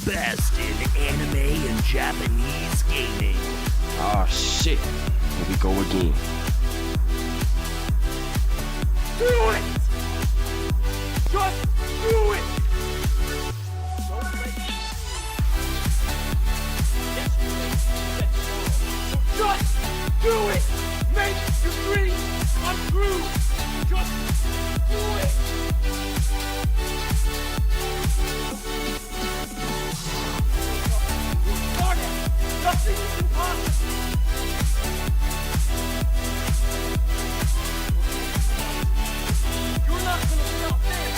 best in anime and Japanese gaming. Ah, shit. Here we go again. Do it! Just do it! Just do it! Make your dreams come true! Just do it! Nothing is impossible! You're not gonna stop this!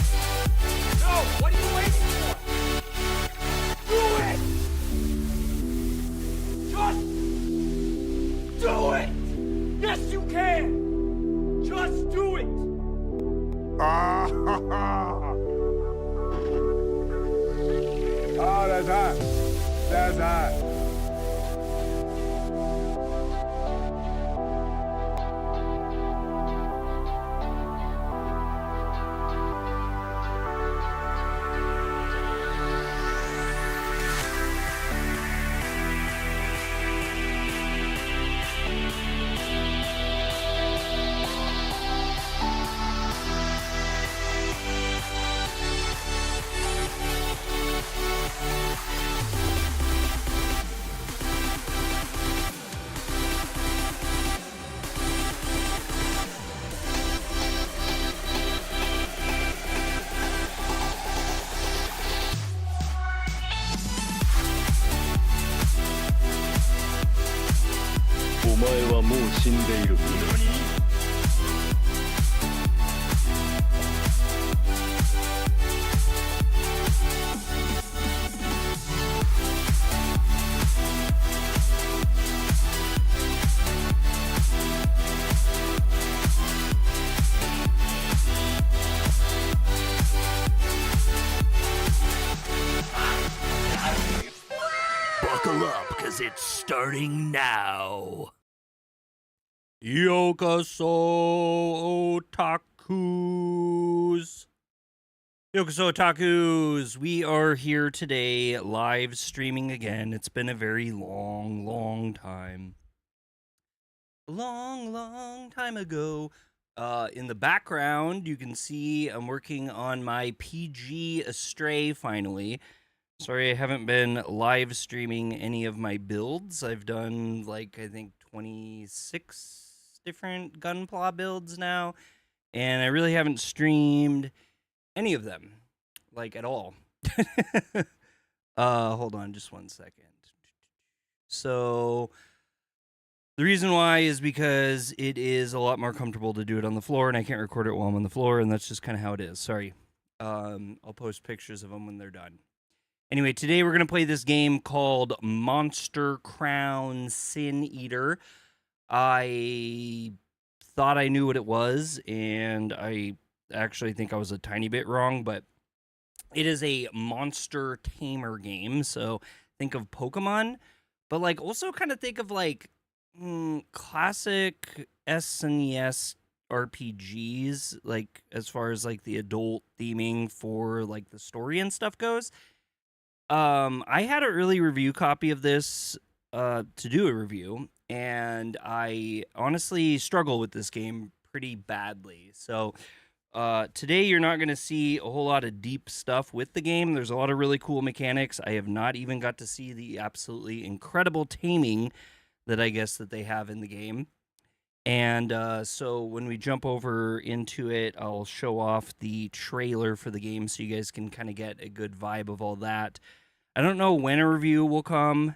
No! What are you waiting for? Do it! Just do it! Yes, you can! Just do it! Ah, ha, ha. Oh, that's hot. That's hot. Buckle up, cause it's starting now. Yokoso Otakus. Yokoso Otakus, we are here today live streaming again. It's been a very long time. A long time ago. In the background, you can see I'm working on my PG Astray finally. Sorry I haven't been live streaming any of my builds. I've done, like, I think 26 different Gunpla builds now, and I really haven't streamed any of them, like, at all. Hold on just one second. So the reason why is because it is a lot more comfortable to do it on the floor, and I can't record it while I'm on the floor, and that's just kind of how it is. Sorry. I'll post pictures of them when they're done. Anyway, today we're going to play this game called Monster Crown Sin Eater. I thought I knew what it was, and I actually think I was a tiny bit wrong, but it is a Monster Tamer game, so think of Pokemon, but like also kind of think of like classic SNES RPGs, like as far as like the adult theming for like the story and stuff goes. I had an early review copy of this to do a review, and I honestly struggle with this game pretty badly. So today you're not going to see a whole lot of deep stuff with the game. There's a lot of really cool mechanics. I have not even got to see the absolutely incredible taming that I guess that they have in the game. And so when we jump over into it, I'll show off the trailer for the game so you guys can kind of get a good vibe of all that. I don't know when a review will come.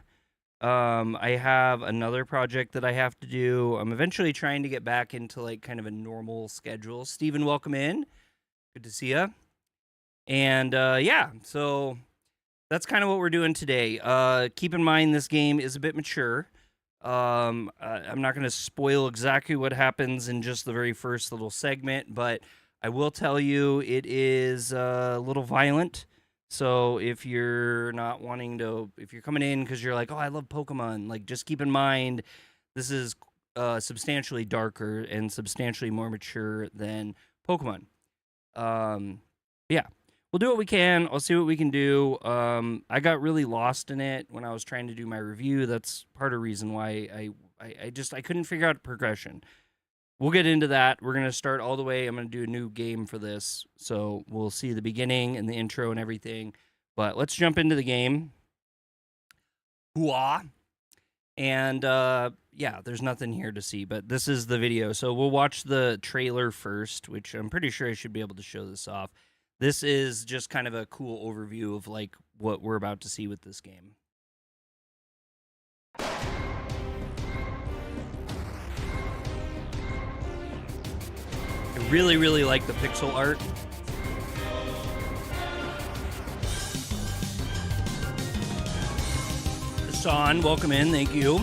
I have another project that I have to do. I'm eventually trying to get back into like kind of a normal schedule. Steven, welcome in. Good to see you. And yeah, so that's kind of what we're doing today. Keep in mind this game is a bit mature. I'm not going to spoil exactly what happens in just the very first little segment, but I will tell you it is a little violent. So if you're not wanting to, if you're coming in because you're like, oh, I love Pokemon, like just keep in mind this is substantially darker and substantially more mature than Pokemon. Yeah. we'll do what we can. I'll see what we can do. I got really lost in it when I was trying to do my review. That's part of the reason why I couldn't figure out progression. We'll get into that. We're going to start all the way. I'm going to do a new game for this. So we'll see the beginning and the intro and everything. But let's jump into the game. Hooah. And yeah, there's nothing here to see, but this is the video. So we'll watch the trailer first, which I'm pretty sure I should be able to show this off. This is just kind of a cool overview of like what we're about to see with this game. I really, really like the pixel art. Hassan, welcome in. Thank you.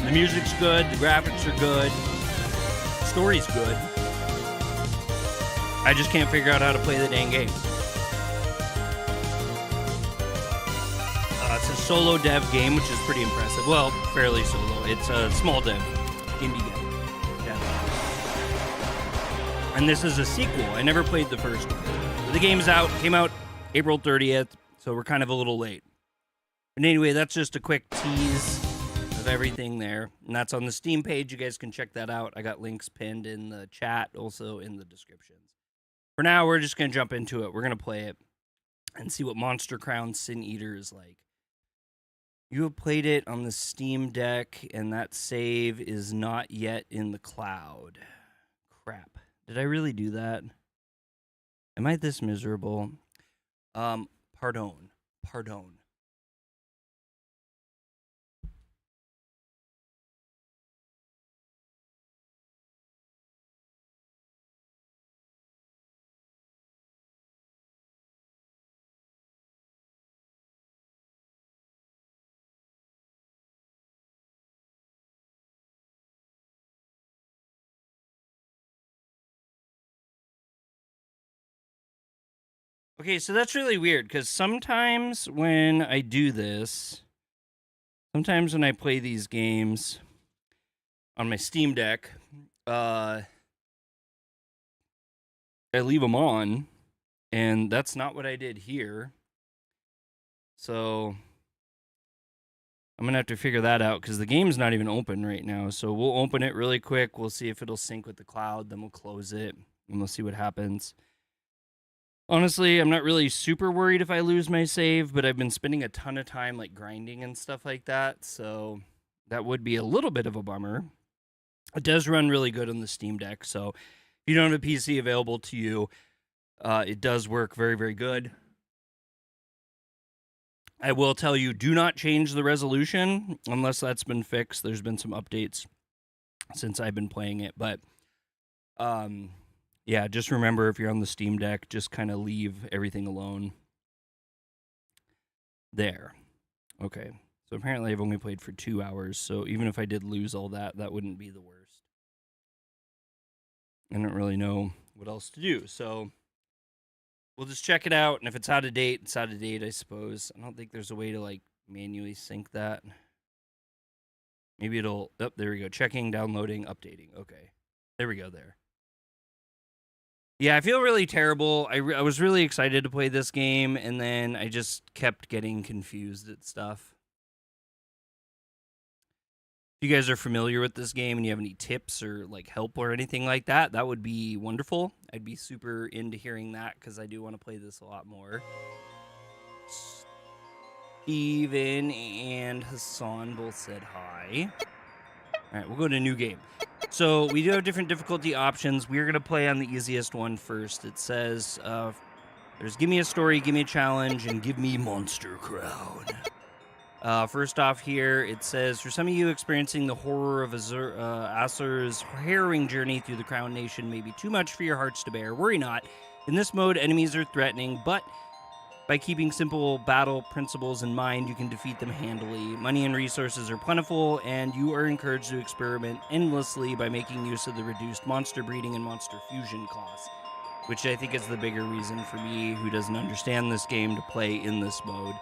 The music's good. The graphics are good. The story's good. I just can't figure out how to play the dang game. It's a solo dev game, which is pretty impressive. Well, fairly solo. It's a small dev. Indie game. Yeah. And this is a sequel. I never played the first one. The game's out. Came out April 30th, so we're kind of a little late. But anyway, that's just a quick tease of everything there. And that's on the Steam page. You guys can check that out. I got links pinned in the chat, also in the descriptions. For now, we're just going to jump into it. We're going to play it and see what Monster Crown Sin Eater is like. You have played it on the Steam Deck, and that save is not yet in the cloud. Crap. Did I really do that? Am I this miserable? Pardon. Okay, so that's really weird, because sometimes when I do this, sometimes when I play these games on my Steam Deck, I leave them on, and that's not what I did here. So I'm going to have to figure that out, because the game's not even open right now. So we'll open it really quick. We'll see if it'll sync with the cloud. Then we'll close it, and we'll see what happens. Honestly, I'm not really super worried if I lose my save, but I've been spending a ton of time like grinding and stuff like that, so that would be a little bit of a bummer. It does run really good on the Steam Deck, so if you don't have a PC available to you, it does work very, very good. I will tell you, do not change the resolution unless that's been fixed. There's been some updates since I've been playing it, but yeah, just remember if you're on the Steam Deck, just kind of leave everything alone. There. Okay. So apparently I've only played for 2 hours, so even if I did lose all that, that wouldn't be the worst. I don't really know what else to do, so we'll just check it out, and if it's out of date, it's out of date, I suppose. I don't think there's a way to, like, manually sync that. Maybe it'll... Oh, there we go. Checking, downloading, updating. Okay. There we go, there. Yeah, I feel really terrible. I was really excited to play this game, and then I just kept getting confused at stuff. If you guys are familiar with this game and you have any tips or like help or anything like that, that would be wonderful. I'd be super into hearing that because I do want to play this a lot more. Steven and Hassan both said hi. All right, we'll go to new game. So we do have different difficulty options. We're going to play on the easiest one first. It says, there's give me a story, give me a challenge, and give me Monster Crown. First off here, it says, for some of you, experiencing the horror of Asur's harrowing journey through the Crown Nation may be too much for your hearts to bear. Worry not. In this mode, enemies are threatening, but by keeping simple battle principles in mind, you can defeat them handily. Money and resources are plentiful, and you are encouraged to experiment endlessly by making use of the reduced monster breeding and monster fusion costs, which I think is the bigger reason for me, who doesn't understand this game, to play in this mode.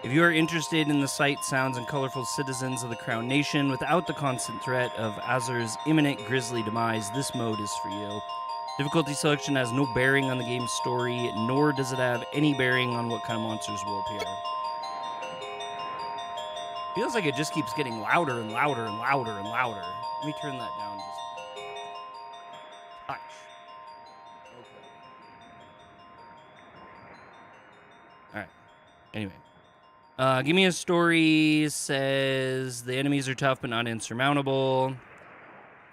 If you are interested in the sights, sounds, and colorful citizens of the Crown Nation without the constant threat of Azur's imminent grisly demise, this mode is for you. Difficulty selection has no bearing on the game's story, nor does it have any bearing on what kind of monsters will appear. Feels like it just keeps getting louder and louder and louder and louder. Let me turn that down just a touch. Okay. All right. Anyway. Give me a story says the enemies are tough but not insurmountable.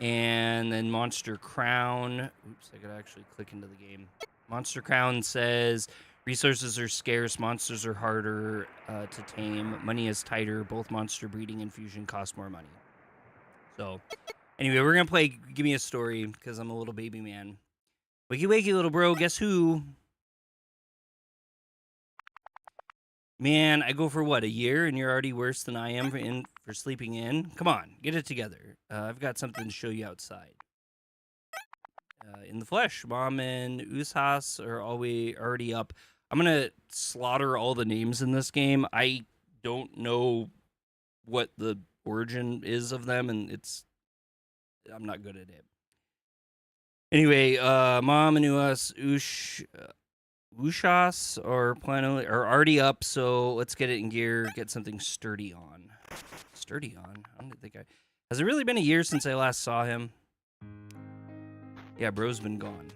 And then Monster Crown. Oops, I could actually click into the game. Monster Crown says resources are scarce, monsters are harder to tame, money is tighter, both monster breeding and fusion cost more money. So, anyway, we're going to play Give Me a Story because I'm a little baby man. Wakey wakey, little bro, guess who? Man, I go for what, a year, and you're already worse than I am for sleeping in? Come on, get it together. I've got something to show you outside. In the flesh, Mom and Ushas are already up. I'm going to slaughter all the names in this game. I don't know what the origin is of them, and I'm not good at it. Anyway, Mom and Ushas are already up, so let's get it in gear, get something sturdy on. Sturdy on? I don't think Has it really been a year since I last saw him? Yeah, bro's been gone.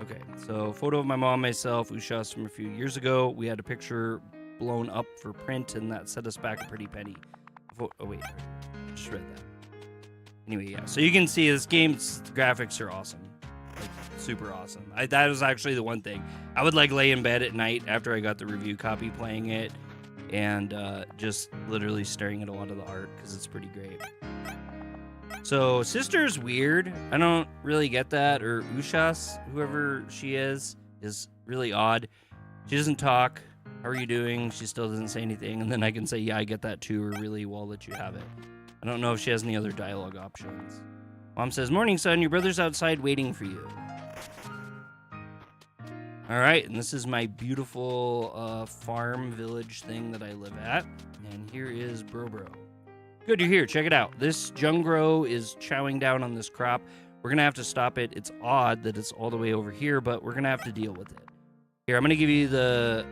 Okay, so photo of my mom, myself, Ushas from a few years ago. We had a picture blown up for print, and that set us back a pretty penny. Oh, wait, I just read that. Anyway, yeah, so you can see this game's graphics are awesome. Super awesome. That was actually the one thing. I would like lay in bed at night after I got the review copy playing it and just literally staring at a lot of the art because it's pretty great. So Sister's weird. I don't really get that. Or Ushas, whoever she is really odd. She doesn't talk. How are you doing? She still doesn't say anything. And then I can say, yeah, I get that too, or really, well, I'll let you have it. I don't know if she has any other dialogue options. Mom says, morning, son. Your brother's outside waiting for you. All right, and this is my beautiful farm village thing that I live at. And here is Bro. Good, you're here. Check it out. This Jungro is chowing down on this crop. We're going to have to stop it. It's odd that it's all the way over here, but we're going to have to deal with it. Here, I'm going to give you the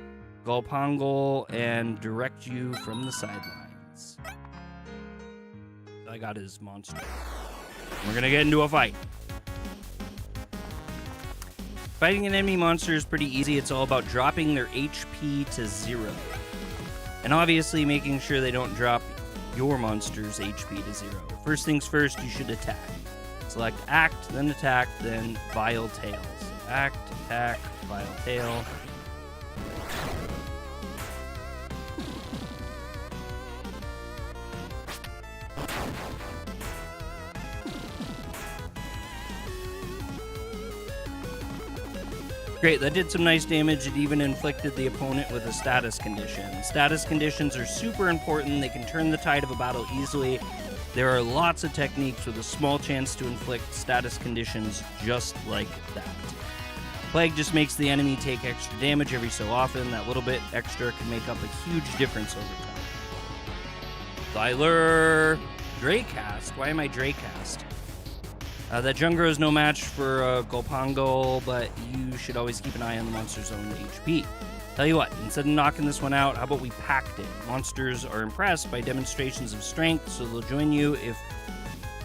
Golpangol and direct you from the sidelines. I got his monster. We're going to get into a fight. Fighting an enemy monster is pretty easy. It's all about dropping their HP to 0. And obviously making sure they don't drop your monster's HP to 0. First things first, you should attack. Select Act, then Attack, then Vile Tail. So Act, Attack, Vile Tail. Great, that did some nice damage. It even inflicted the opponent with a status condition. Status conditions are super important. They can turn the tide of a battle easily. There are lots of techniques with a small chance to inflict status conditions just like that. Plague just makes the enemy take extra damage every so often. That little bit extra can make up a huge difference over time. Thyler Dracast. Why am I Dracast? That Jungro is no match for Golpangol, but you should always keep an eye on the monster's own HP. Tell you what, instead of knocking this one out, how about we packed it? Monsters are impressed by demonstrations of strength, so they'll join you if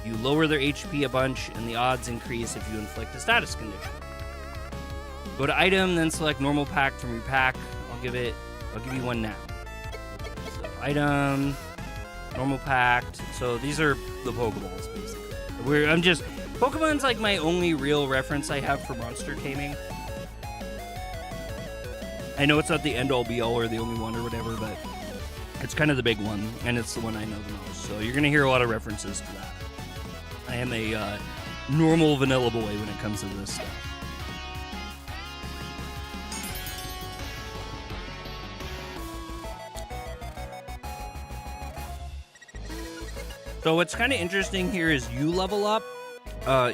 you lower their HP a bunch, and the odds increase if you inflict a status condition. Go to item, then select normal pack from your pack. I'll give you one now. So item, normal packed. So these are the Pokeballs, basically. Pokemon's like my only real reference I have for monster taming. I know it's not the end-all be-all or the only one or whatever, but it's kind of the big one, and it's the one I know the most. So you're going to hear a lot of references to that. I am a normal vanilla boy when it comes to this stuff. So what's kind of interesting here is you level up.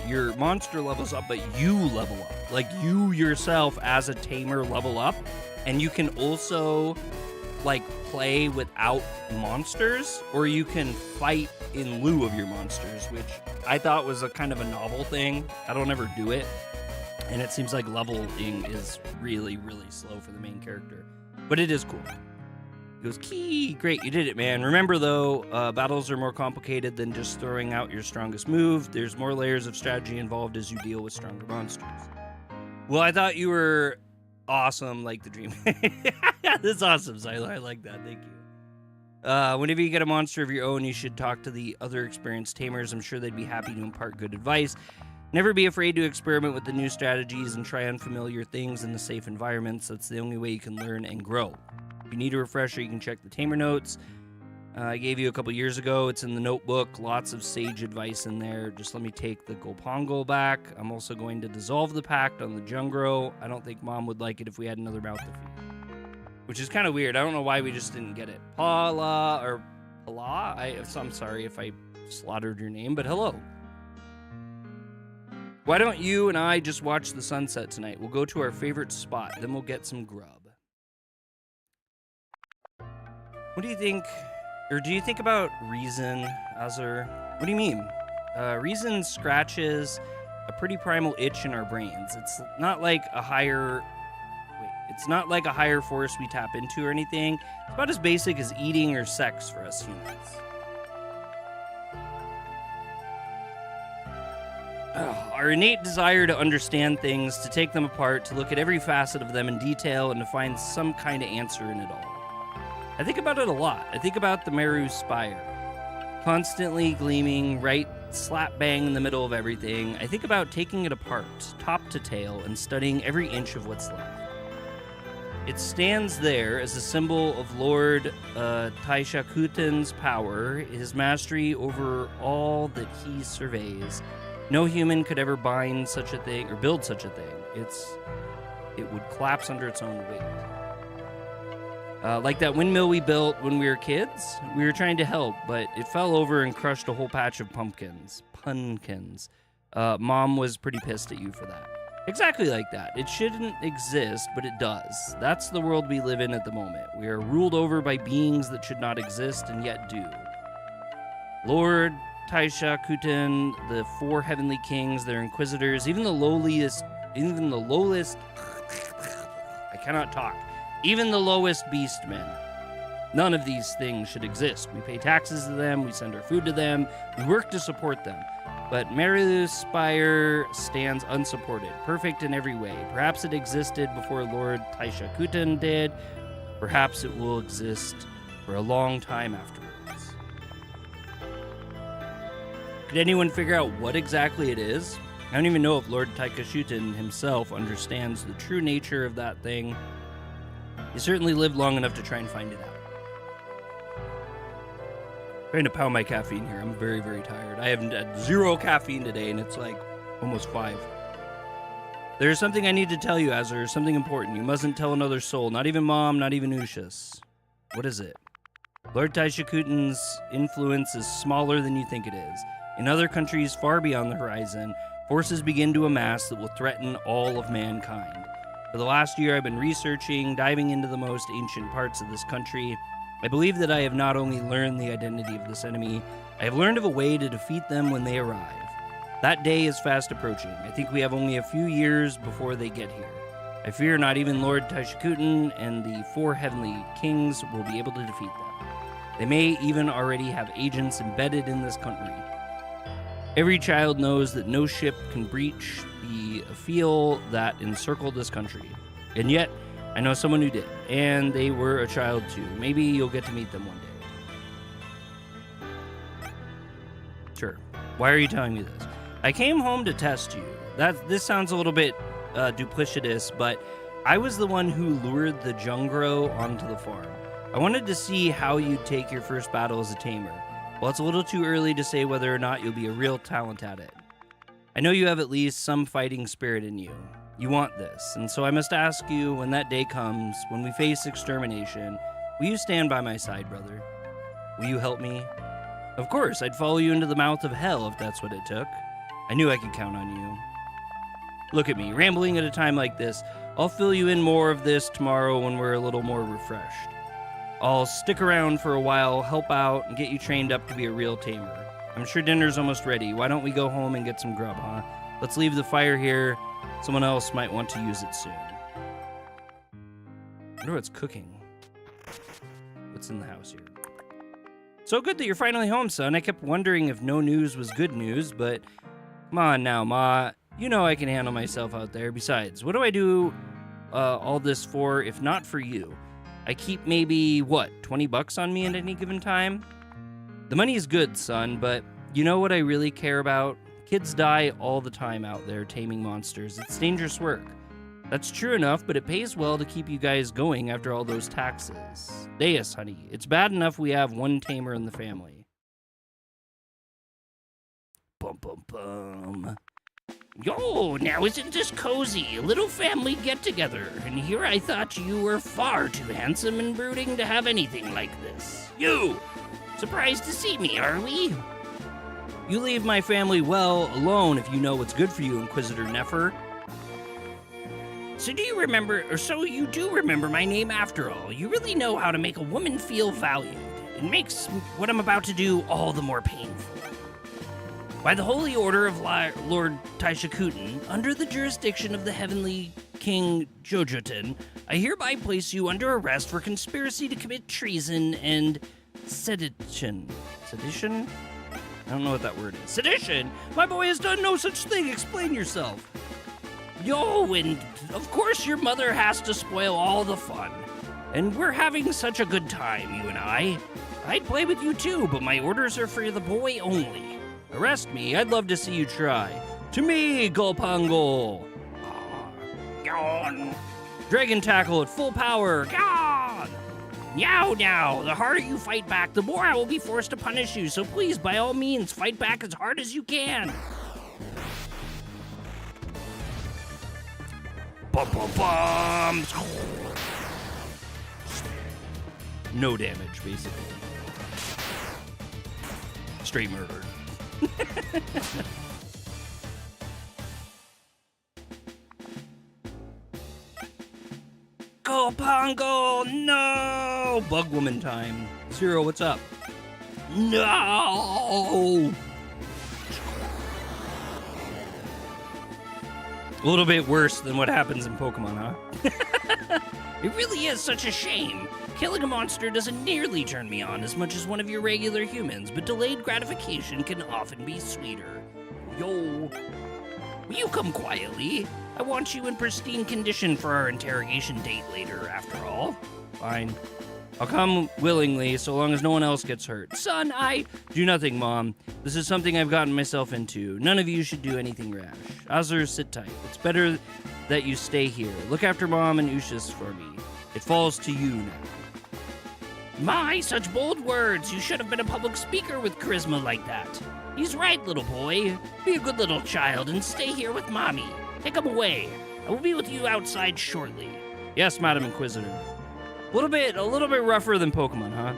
Your monster levels up, but you level up. Like you yourself as a tamer level up. And you can also like play without monsters, or you can fight in lieu of your monsters, which I thought was a kind of a novel thing. I don't ever do it, and it seems like leveling is really, really slow for the main character, but it is cool. He goes, "Key, great, you did it, man. Remember though, battles are more complicated than just throwing out your strongest move. There's more layers of strategy involved as you deal with stronger monsters." Well, I thought you were awesome, like the dream. That's awesome, Zyla. I like that. Thank you. Whenever you get a monster of your own, you should talk to the other experienced tamers. I'm sure they'd be happy to impart good advice. Never be afraid to experiment with the new strategies and try unfamiliar things in the safe environments. That's the only way you can learn and grow. If you need a refresher, you can check the tamer notes. I gave you a couple years ago. It's in the notebook. Lots of sage advice in there. Just let me take the Golpongo back. I'm also going to dissolve the pact on the Jungro. I don't think Mom would like it if we had another mouth to feed. Which is kind of weird. I don't know why we just didn't get it. Pala. I'm sorry if I slaughtered your name, but hello. Why don't you and I just watch the sunset tonight? We'll go to our favorite spot. Then we'll get some grub. What do you think? Or do you think about Reason, Azur? What do you mean? Reason scratches a pretty primal itch in our brains. It's not like a higher force we tap into or anything. It's about as basic as eating or sex for us humans. Our innate desire to understand things, to take them apart, to look at every facet of them in detail, and to find some kind of answer in it all. I think about it a lot. I think about the Meru Spire, constantly gleaming right slap bang in the middle of everything. I think about taking it apart, top to tail, and studying every inch of what's left. It stands there as a symbol of Lord Taishakuten's power, his mastery over all that he surveys. No human could ever bind such a thing or build such a thing. It would collapse under its own weight. Like that windmill we built when we were kids. We were trying to help, but it fell over and crushed a whole patch of pumpkins. Mom was pretty pissed at you for that. Exactly like that. It shouldn't exist, but it does. That's the world we live in at the moment. We are ruled over by beings that should not exist and yet do. Lord Taishakutin, the 4 heavenly kings, their inquisitors, even the lowest, I cannot talk. Even the lowest beastmen. None of these things should exist. We pay taxes to them, we send our food to them, we work to support them. But Meru's Spire stands unsupported, perfect in every way. Perhaps it existed before Lord Taishakutin did. Perhaps it will exist for a long time afterwards. Could anyone figure out what exactly it is? I don't even know if Lord Taishakutin himself understands the true nature of that thing. He certainly lived long enough to try and find it out. I'm trying to pound my caffeine here. I'm very, very tired. I haven't had 0 caffeine today, and it's like almost 5. There's something I need to tell you, Azur. Something important. You mustn't tell another soul. Not even Mom, not even Ushas. What is it? Lord Taishakutin's influence is smaller than you think it is. In other countries far beyond the horizon, forces begin to amass that will threaten all of mankind. For the last year, I've been researching, diving into the most ancient parts of this country. I believe that I have not only learned the identity of this enemy, I have learned of a way to defeat them when they arrive. That day is fast approaching. I think we have only a few years before they get here. I fear not even Lord Taishakutin and the 4 heavenly kings will be able to defeat them. They may even already have agents embedded in this country. Every child knows that no ship can breach the field that encircled this country. And yet, I know someone who did, and they were a child too. Maybe you'll get to meet them one day. Sure. Why are you telling me this? I came home to test you. This sounds a little bit duplicitous, but I was the one who lured the Jungro onto the farm. I wanted to see how you'd take your first battle as a tamer. Well, it's a little too early to say whether or not you'll be a real talent at it. I know you have at least some fighting spirit in you. You want this, and so I must ask you, when that day comes, when we face extermination, will you stand by my side, brother? Will you help me? Of course, I'd follow you into the mouth of hell if that's what it took. I knew I could count on you. Look at me, rambling at a time like this. I'll fill you in more of this tomorrow when we're a little more refreshed. I'll stick around for a while, help out, and get you trained up to be a real tamer. I'm sure dinner's almost ready. Why don't we go home and get some grub, huh? Let's leave the fire here. Someone else might want to use it soon. I wonder what's cooking. What's in the house here? So good that you're finally home, son. I kept wondering if no news was good news, but come on now, Ma. You know I can handle myself out there. Besides, what do I do all this for if not for you? I keep maybe, what, 20 bucks on me at any given time? The money is good, son, but you know what I really care about? Kids die all the time out there taming monsters. It's dangerous work. That's true enough, but it pays well to keep you guys going after all those taxes. Deus, honey, it's bad enough we have one tamer in the family. Bum, bum, bum. Yo, now isn't this cozy? A little family get-together, and here I thought you were far too handsome and brooding to have anything like this. You! Surprised to see me, are we? You leave my family well alone if you know what's good for you, Inquisitor Nefer. So you do remember my name after all. You really know how to make a woman feel valued. It makes what I'm about to do all the more painful. By the holy order of Lord Taishakuten, under the jurisdiction of the heavenly King Jojotin, I hereby place you under arrest for conspiracy to commit treason and sedition. Sedition? I don't know what that word is. Sedition? My boy has done no such thing. Explain yourself. Yo, and of course your mother has to spoil all the fun. And we're having such a good time, you and I. I'd play with you too, but my orders are for the boy only. Arrest me, I'd love to see you try. To me, Golpango! Gone! Dragon tackle at full power! Gone! Now, the harder you fight back, the more I will be forced to punish you, so please, by all means, fight back as hard as you can! Bum. No damage, basically. Straight murder. Go, Pongo! No! Bug woman time. Zero, what's up? No! A little bit worse than what happens in Pokemon, huh? It really is such a shame. Killing a monster doesn't nearly turn me on as much as one of your regular humans, but delayed gratification can often be sweeter. Yo. Will you come quietly? I want you in pristine condition for our interrogation date later, after all. Fine. I'll come willingly, so long as no one else gets hurt. Son, I... Do nothing, Mom. This is something I've gotten myself into. None of you should do anything rash. Azur, sit tight. It's better that you stay here. Look after Mom and Ushis for me. It falls to you now. My, such bold words. You should have been a public speaker with charisma like that. He's right, little boy. Be a good little child and stay here with Mommy. Take him away. I will be with you outside shortly. Yes, Madam Inquisitor. A little bit rougher than Pokemon, huh?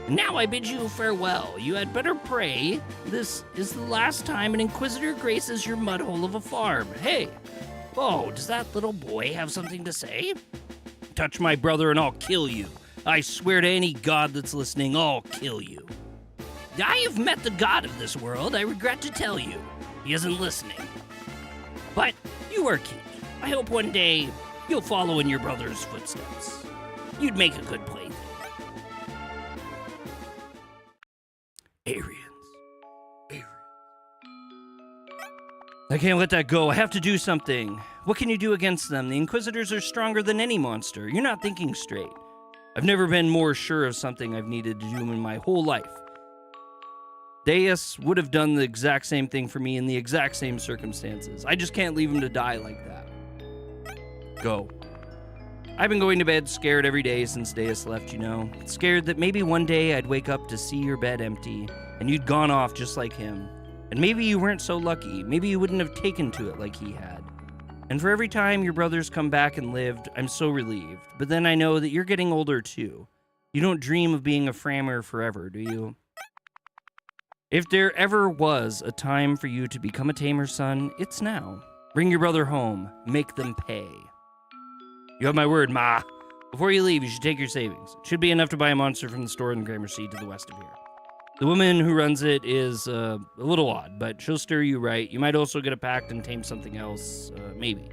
And now I bid you farewell. You had better pray. This is the last time an Inquisitor graces your mudhole of a farm. Hey. Oh, does that little boy have something to say? Touch my brother and I'll kill you. I swear to any god that's listening, I'll kill you. I have met the god of this world, I regret to tell you. He isn't listening. But you are cute. I hope one day you'll follow in your brother's footsteps. You'd make a good plaything. Arians. I can't let that go. I have to do something. What can you do against them? The Inquisitors are stronger than any monster. You're not thinking straight. I've never been more sure of something I've needed to do in my whole life. Deus would have done the exact same thing for me in the exact same circumstances. I just can't leave him to die like that. Go. I've been going to bed scared every day since Deus left, you know. Scared that maybe one day I'd wake up to see your bed empty, and you'd gone off just like him. And maybe you weren't so lucky. Maybe you wouldn't have taken to it like he had. And for every time your brothers come back and lived, I'm so relieved. But then I know that you're getting older too. You don't dream of being a Framer forever, do you? If there ever was a time for you to become a tamer, son, it's now. Bring your brother home. Make them pay. You have my word, Ma. Before you leave, you should take your savings. It should be enough to buy a monster from the store in Gramercy to the west of here. The woman who runs it is a little odd, but she'll steer you right. You might also get a pact and tame something else, maybe.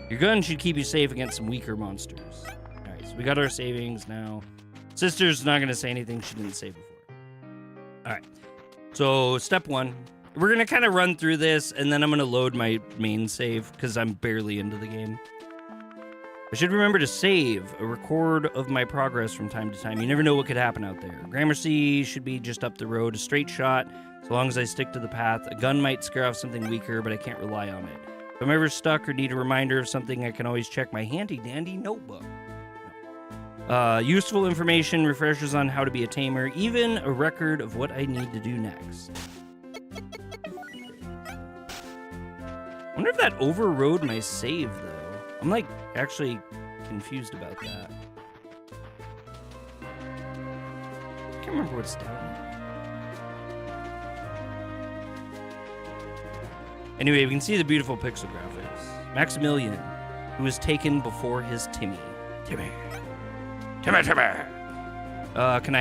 Your gun should keep you safe against some weaker monsters. All right, so we got our savings now. Sister's not going to say anything she didn't say before. All right, so step 1. We're going to kind of run through this, and then I'm going to load my main save because I'm barely into the game. I should remember to save a record of my progress from time to time. You never know what could happen out there. Gramercy should be just up the road, a straight shot, so long as I stick to the path. A gun might scare off something weaker, but I can't rely on it. If I'm ever stuck or need a reminder of something, I can always check my handy-dandy notebook. Useful information, refreshers on how to be a tamer, even a record of what I need to do next. I wonder if that overrode my save, though. I'm, like, actually confused about that. I can't remember what's down. Anyway, we can see the beautiful pixel graphics. Maximilian, who was taken before his Timmy. Timmy. Can I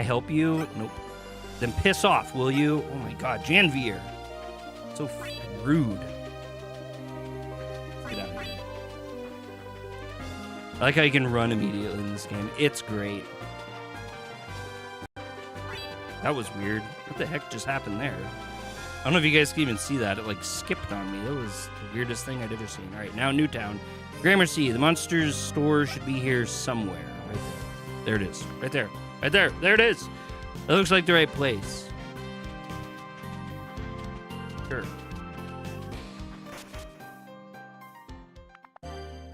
help you? Nope. Then piss off, will you? Oh my god, Janvier. So rude. Get out of here. I like how you can run immediately in this game. It's great. That was weird. What the heck just happened there? I don't know if you guys can even see that. It like skipped on me. That was the weirdest thing I'd ever seen. All right, now Newtown. Gramercy. The monster's store should be here somewhere. Right there. There it is. Right there. Right there. There it is. That looks like the right place. Sure.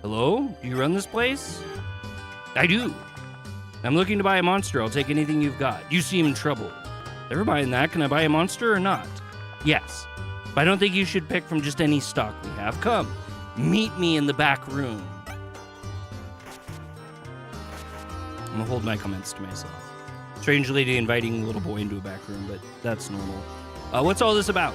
Hello? Do you run this place? I do. I'm looking to buy a monster. I'll take anything you've got. You seem troubled. Never mind that. Can I buy a monster or not? Yes. But I don't think you should pick from just any stock we have. Come. Meet me in the back room. I'm gonna hold my comments to myself. Strange lady inviting a little boy into a back room, but that's normal. What's all this about?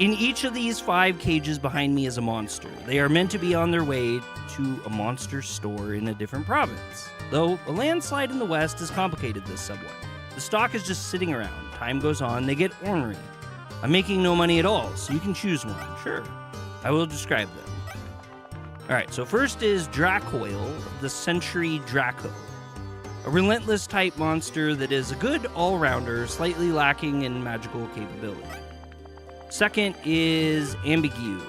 In each of these 5 cages behind me is a monster. They are meant to be on their way to a monster store in a different province. Though a landslide in the west has complicated this somewhat. The stock is just sitting around. Time goes on, they get ornery. I'm making no money at all, so you can choose one. Sure. I will describe them. Alright, so first is Dracoil, the Century Draco. A relentless type monster that is a good all-rounder, slightly lacking in magical capability. Second is Ambigu,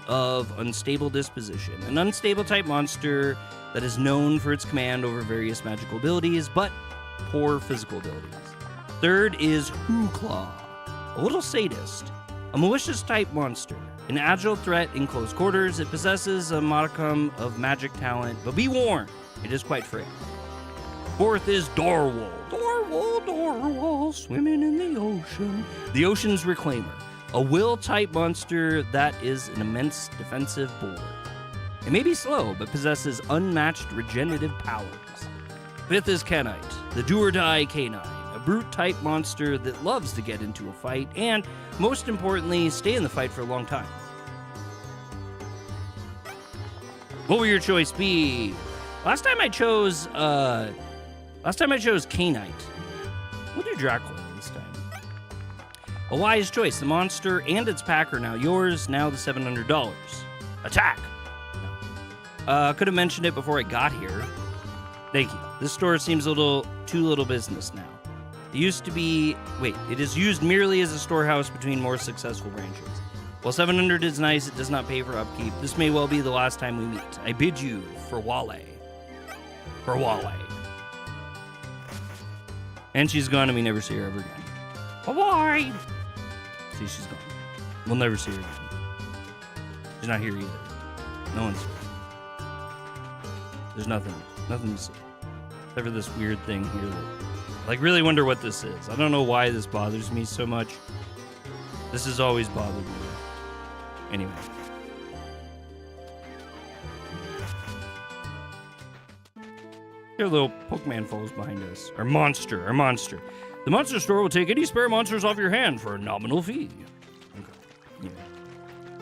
of unstable disposition. An unstable type monster that is known for its command over various magical abilities, but poor physical abilities. Third is Hooclaw, a little sadist. A malicious type monster. An agile threat in close quarters. It possesses a modicum of magic talent, but be warned, it is quite frail. Fourth is Dorwal. Dorwal, swimming in the ocean. The ocean's reclaimer. A will-type monster that is an immense defensive board. It may be slow, but possesses unmatched regenerative powers. Fifth is Canite, the do-or-die canine. A brute-type monster that loves to get into a fight, and, most importantly, stay in the fight for a long time. What will your choice be? Last time I chose Canite. We'll do Dracula this time. A wise choice. The monster and its pack are now yours. Now the $700. Attack! Could have mentioned it before I got here. Thank you. This store seems too little business now. It is used merely as a storehouse between more successful branches. While 700 is nice, it does not pay for upkeep. This may well be the last time we meet. I bid you farewell. Farewell. And she's gone and we never see her ever again. Bye-bye! See, she's gone. We'll never see her again. She's not here either. No one's here. There's nothing to see. Except for this weird thing here that, like, really wonder what this is. I don't know why this bothers me so much. This has always bothered me. Anyway. Here, little Pokemon falls behind us. Our monster. The monster store will take any spare monsters off your hand for a nominal fee. Okay.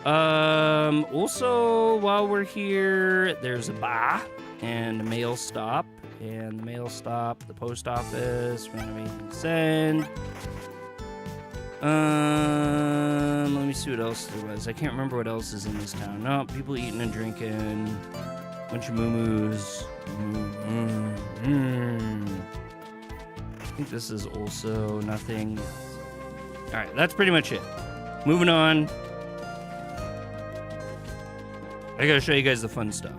Yeah. Also, while we're here, there's a bar and a mail stop and the mail stop, the post office, random anything send. Let me see what else there was. I can't remember what else is in this town. No, people eating and drinking. Bunch of moo-moos. I think this is also nothing. Alright, that's pretty much it. Moving on. I gotta show you guys the fun stuff.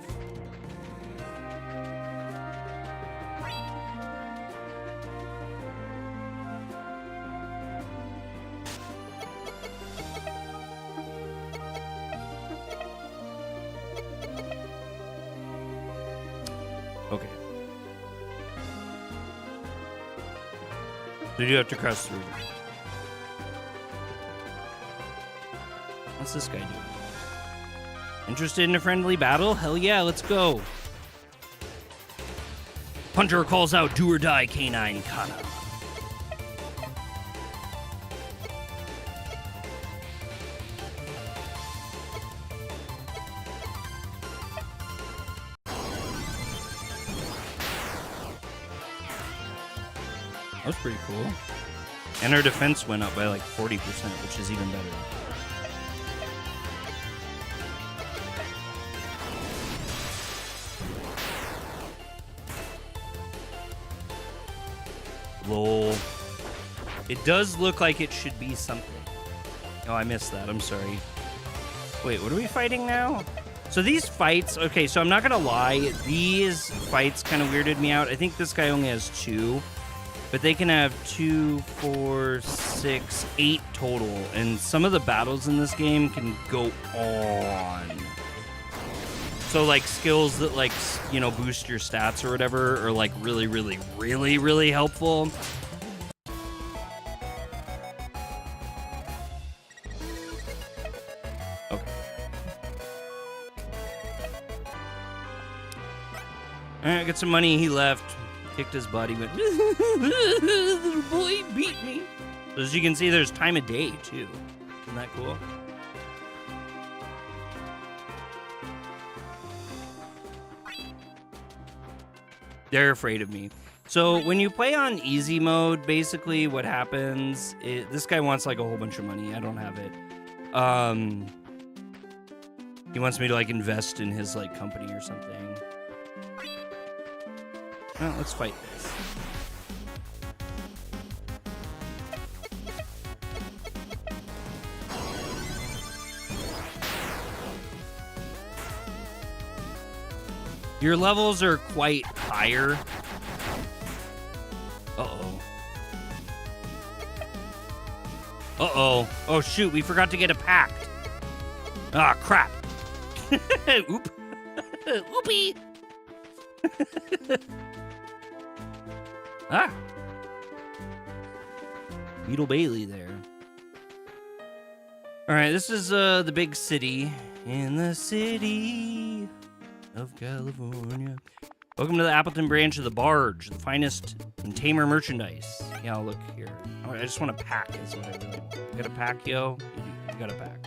Okay. So you do have to cross through. What's this guy doing? Interested in a friendly battle? Hell yeah, let's go. Hunter calls out do or die canine Kana. That was pretty cool. And our defense went up by like 40%, which is even better. Lol. It does look like it should be something. Oh, I missed that. I'm sorry. Wait, what are we fighting now? So these fights, okay, so I'm not gonna lie, these fights kind of weirded me out. I think this guy only has 2, but they can have 2, 4, 6, 8 total, and some of the battles in this game can go on. So like skills that like, you know, boost your stats or whatever are like really, really, really, really helpful. Okay. Alright, got some money, he left. Kicked his butt, he went, little boy beat me. So as you can see, there's time of day too. Isn't that cool? They're afraid of me. So when you play on easy mode, basically what happens is this guy wants like a whole bunch of money. I don't have it. He wants me to like invest in his like company or something. Well, let's fight this. Your levels are quite higher. Uh-oh. Uh-oh. Oh, shoot. We forgot to get a pact. Ah, crap. Oop. Oopie. Ah. Beetle Bailey there. All right, this is the big city. In the city of California. Welcome to the Appleton branch of the Barge, the finest in tamer merchandise. Yeah, I'll look here. I just want a pack is what I really want. You got a pack, yo? You got a pack.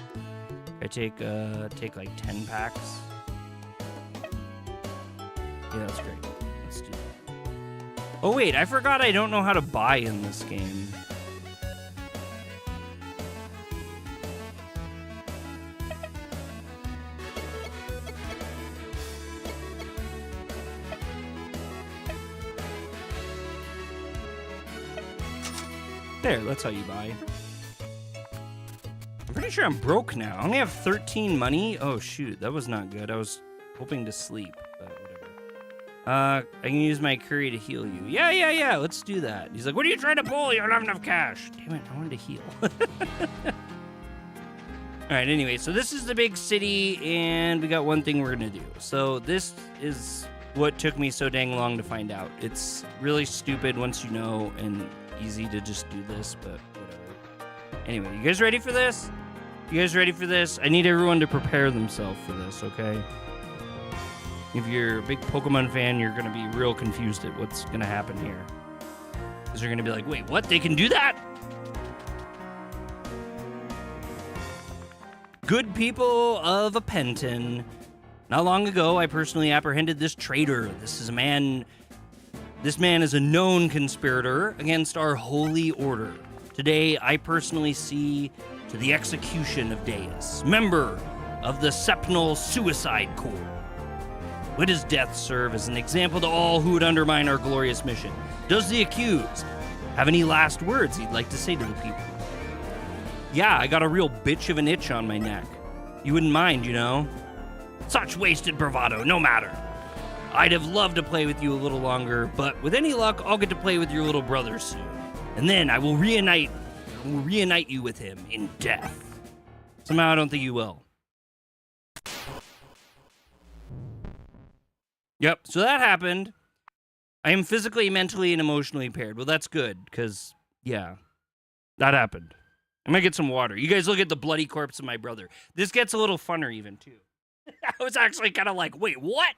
I take like 10 packs. Yeah, that's great. Let's do that. Oh wait, I forgot I don't know how to buy in this game. There, that's how you buy. I'm pretty sure I'm broke now. I only have 13 money. Oh, shoot. That was not good. I was hoping to sleep, but whatever. I can use my curry to heal you. Yeah. Let's do that. He's like, what are you trying to pull? You don't have enough cash. Damn it. I wanted to heal. All right, anyway. So this is the big city, and we got one thing we're going to do. So this is what took me so dang long to find out. It's really stupid once you know, and easy to just do this, but whatever. Anyway, you guys ready for this? You guys ready for this? I need everyone to prepare themselves for this, okay? If you're a big Pokemon fan, you're going to be real confused at what's going to happen here. Because you're going to be like, wait, what? They can do that? Good people of Penton. Not long ago, I personally apprehended this traitor. This is a man This man is a known conspirator against our holy order. Today, I personally see to the execution of Deus, member of the Sepnal Suicide Corps. Would his death serve as an example to all who would undermine our glorious mission? Does the accused have any last words he'd like to say to the people? Yeah, I got a real bitch of an itch on my neck. You wouldn't mind, you know? Such wasted bravado, no matter. I'd have loved to play with you a little longer, but with any luck, I'll get to play with your little brother soon. And then I will reunite you with him in death. Somehow I don't think you will. Yep, so that happened. I am physically, mentally, and emotionally impaired. Well, that's good, because, yeah, that happened. I'm gonna get some water. You guys look at the bloody corpse of my brother. This gets a little funner even, too. I was actually kind of like, wait, what?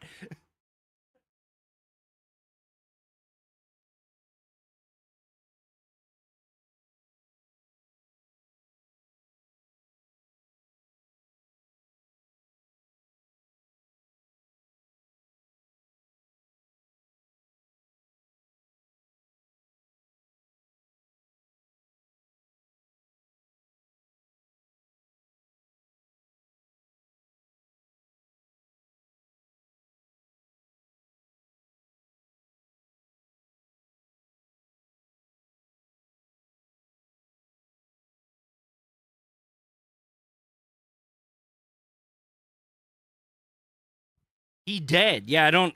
He dead. Yeah, I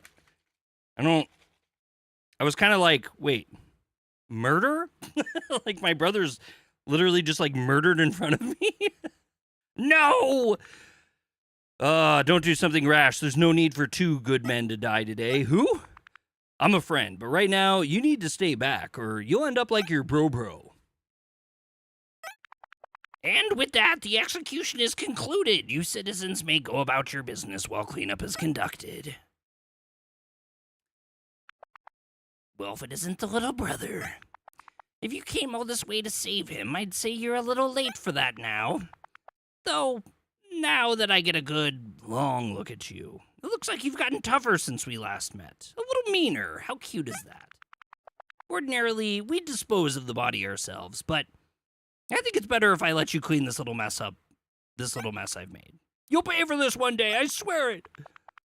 was kind of like, wait, murder? Like my brother's literally just like murdered in front of me? No! Don't do something rash. There's no need for two good men to die today. Who? I'm a friend, but right now you need to stay back or you'll end up like your bro. And with that, the execution is concluded. You citizens may go about your business while cleanup is conducted. Well, if it isn't the little brother. If you came all this way to save him, I'd say you're a little late for that now. Though, now that I get a good, long look at you, it looks like you've gotten tougher since we last met. A little meaner. How cute is that? Ordinarily, we dispose of the body ourselves, but I think it's better if I let you clean this little mess up, this little mess I've made. You'll pay for this one day, I swear it.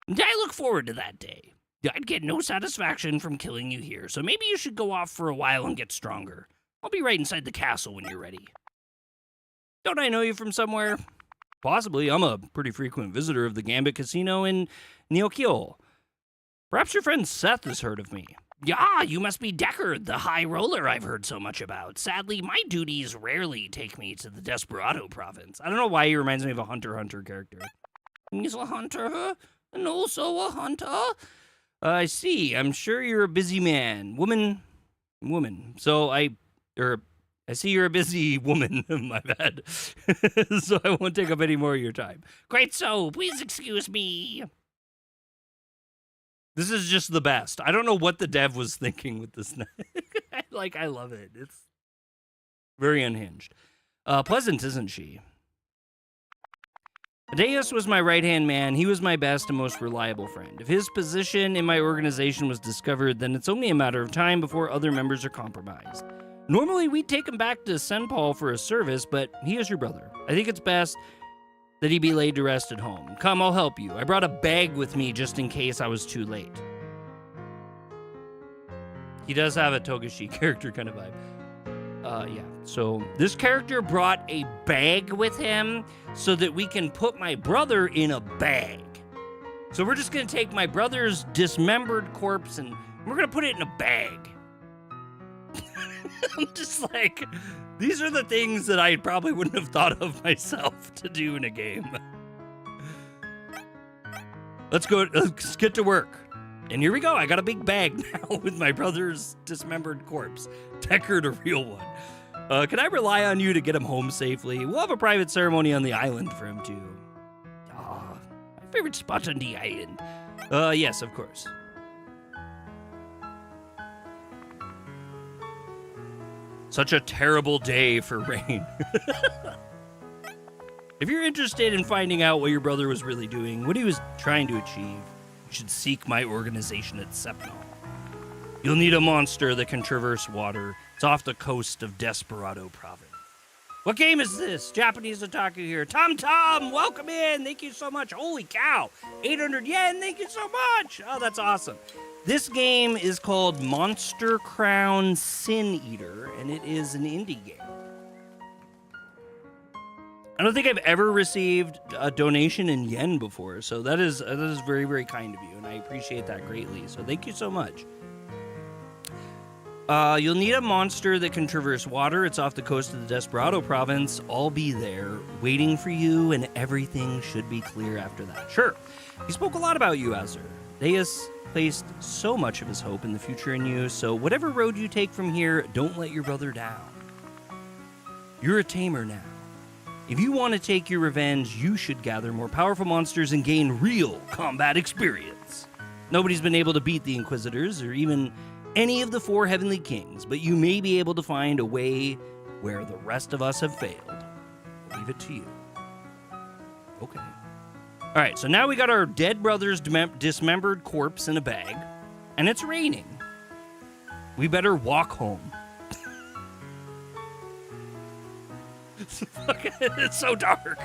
And I look forward to that day. I'd get no satisfaction from killing you here, so maybe you should go off for a while and get stronger. I'll be right inside the castle when you're ready. Don't I know you from somewhere? Possibly. I'm a pretty frequent visitor of the Gambit Casino in Neokyo. Perhaps your friend Seth has heard of me. Yeah, you must be Deckard, the high roller I've heard so much about. Sadly, my duties rarely take me to the Desperado province. I don't know why he reminds me of a Hunter x Hunter character. He's a hunter, and also a hunter. I see. I'm sure you're a busy man. Woman. So I see you're a busy woman. My bad. So I won't take up any more of your time. Quite so. Please excuse me. This is just the best. I don't know what the dev was thinking with this. I love it. It's very unhinged. Pleasant, isn't she? Deus was my right-hand man. He was my best and most reliable friend. If his position in my organization was discovered, then it's only a matter of time before other members are compromised. Normally, we'd take him back to St. Paul for a service, but he is your brother. I think it's best that he be laid to rest at home. Come, I'll help you. I brought a bag with me just in case I was too late. He does have a Togashi character kind of vibe. Yeah. So this character brought a bag with him so that we can put my brother in a bag. So we're just going to take my brother's dismembered corpse and we're going to put it in a bag. I'm just like, these are the things that I probably wouldn't have thought of myself to do in a game. Let's get to work. And here we go. I got a big bag now with my brother's dismembered corpse. Deckard, a real one. Can I rely on you to get him home safely? We'll have a private ceremony on the island for him, too. Ah, my favorite spot on the island. Yes, of course. Such a terrible day for rain. If you're interested in finding out what your brother was really doing, what he was trying to achieve, you should seek my organization at Sepnal. You'll need a monster that can traverse water. It's off the coast of Desperado Province. What game is this? Japanese otaku here. Tom, welcome in. Thank you so much. Holy cow. 800 yen. Thank you so much. Oh, that's awesome. This game is called Monster Crown Sin Eater, and it is an indie game. I don't think I've ever received a donation in yen before, so that is very, very kind of you, and I appreciate that greatly. So thank you so much. You'll need a monster that can traverse water. It's off the coast of the Desperado province. I'll be there waiting for you, and everything should be clear after that. Sure. He spoke a lot about you, Azur. Deus placed so much of his hope in the future in you, so whatever road you take from here, don't let your brother down. You're a tamer now. If you want to take your revenge, you should gather more powerful monsters and gain real combat experience. Nobody's been able to beat the Inquisitors or even any of the 4 Heavenly Kings, but you may be able to find a way where the rest of us have failed. I'll leave it to you. Okay. All right, so now we got our dead brother's dismembered corpse in a bag, and it's raining. We better walk home. It's so dark.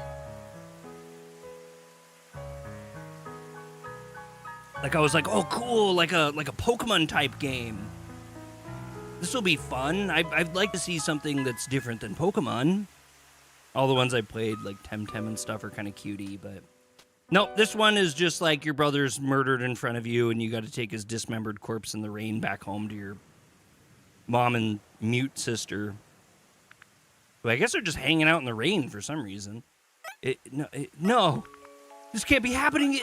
Like I was like, oh cool, like a Pokemon type game. This will be fun. I'd like to see something that's different than Pokemon. All the ones I played, like Temtem and stuff, are kind of cutie, but no, this one is just like your brother's murdered in front of you, and you got to take his dismembered corpse in the rain back home to your mom and mute sister. Who I guess they're just hanging out in the rain for some reason. No, this can't be happening.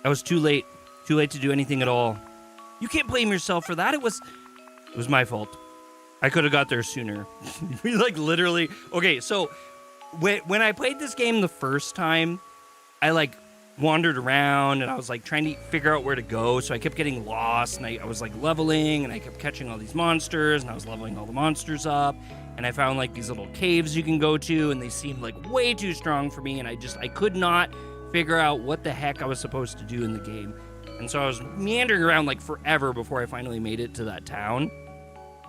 I was too late. Too late to do anything at all. You can't blame yourself for that. It was my fault. I could have got there sooner. We like literally. Okay, so when I played this game the first time, I like wandered around and I was like trying to figure out where to go. So I kept getting lost and I was like leveling and I kept catching all these monsters and I was leveling all the monsters up. And I found like these little caves you can go to and they seemed like way too strong for me. And I could not figure out what the heck I was supposed to do in the game. And so I was meandering around like forever before I finally made it to that town.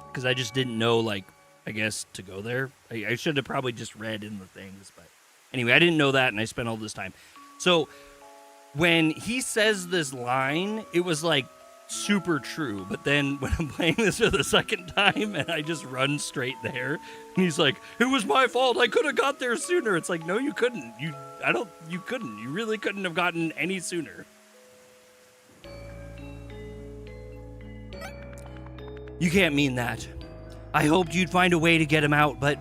Because I just didn't know, like, I guess, to go there. I should have probably just read in the things. But anyway, I didn't know that and I spent all this time. So when he says this line, it was like super true. But then when I'm playing this for the second time and I just run straight there. And he's like, it was my fault. I could have got there sooner. It's like, no, you couldn't. You couldn't. You really couldn't have gotten any sooner. You can't mean that. I hoped you'd find a way to get him out, but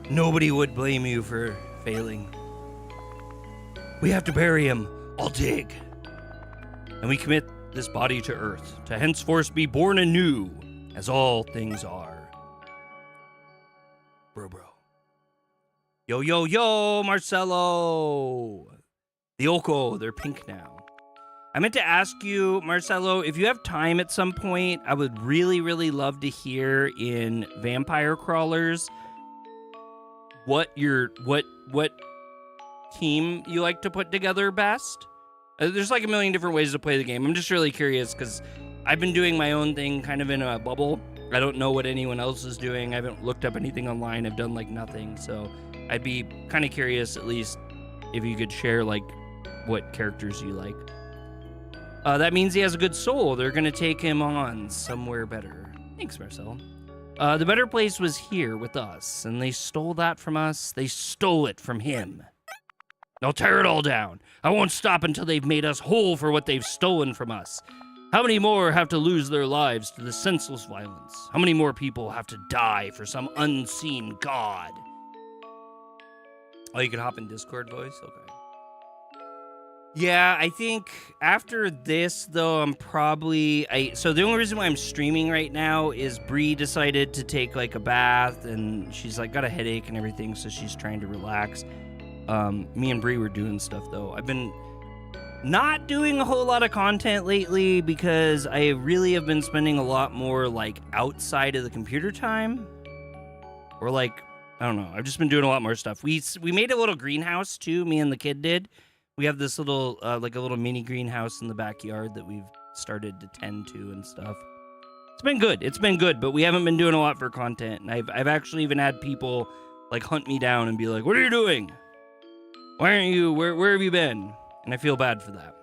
nobody would blame you for failing. We have to bury him. I'll dig. And we commit this body to earth, to henceforth be born anew, as all things are. Bro. Yo, Marcelo. The Oko, they're pink now. I meant to ask you, Marcelo, if you have time at some point, I would really, really love to hear in Vampire Crawlers what team you like to put together best. There's like a million different ways to play the game. I'm just really curious because I've been doing my own thing kind of in a bubble. I don't know what anyone else is doing. I haven't looked up anything online. I've done like nothing. So I'd be kind of curious at least if you could share like what characters you like. That means he has a good soul. They're going to take him on somewhere better. Thanks, Marcel. The better place was here with us, and they stole that from us. They stole it from him. I'll tear it all down. I won't stop until they've made us whole for what they've stolen from us. How many more have to lose their lives to the senseless violence? How many more people have to die for some unseen god? Oh, you can hop in Discord voice? Okay. Yeah, I think after this, though, I'm probably... So the only reason why I'm streaming right now is Bree decided to take, like, a bath, and she's, like, got a headache and everything, so she's trying to relax. Me and Bree were doing stuff, though. I've been not doing a whole lot of content lately because I really have been spending a lot more, like, outside of the computer time. Or, like, I don't know. I've just been doing a lot more stuff. We made a little greenhouse, too, me and the kid did. We have this little, like a little mini greenhouse in the backyard that we've started to tend to and stuff. It's been good. It's been good, but we haven't been doing a lot for content. And I've actually even had people like hunt me down and be like, "What are you doing? Why aren't you? Where have you been?" And I feel bad for that.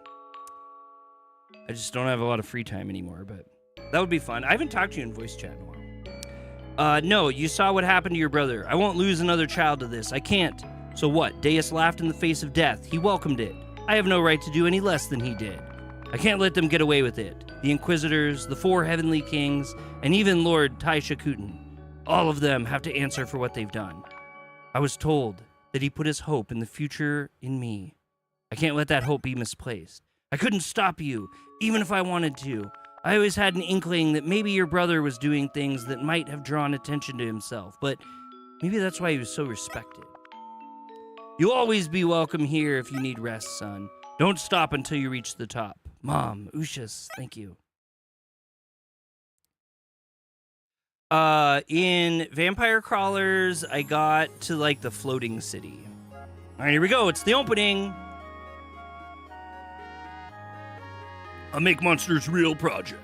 I just don't have a lot of free time anymore, but that would be fun. I haven't talked to you in voice chat in a while. No, you saw what happened to your brother. I won't lose another child to this. I can't. So what? Deus laughed in the face of death. He welcomed it. I have no right to do any less than he did. I can't let them get away with it. The Inquisitors, the 4 Heavenly Kings, and even Lord Taisha Kutin. All of them have to answer for what they've done. I was told that he put his hope in the future in me. I can't let that hope be misplaced. I couldn't stop you, even if I wanted to. I always had an inkling that maybe your brother was doing things that might have drawn attention to himself, but maybe that's why he was so respected. You'll always be welcome here if you need rest, son. Don't stop until you reach the top. Mom, Ushas, thank you. In Vampire Crawlers, I got to, like, the floating city. All right, here we go. It's the opening. A Make Monsters Real project.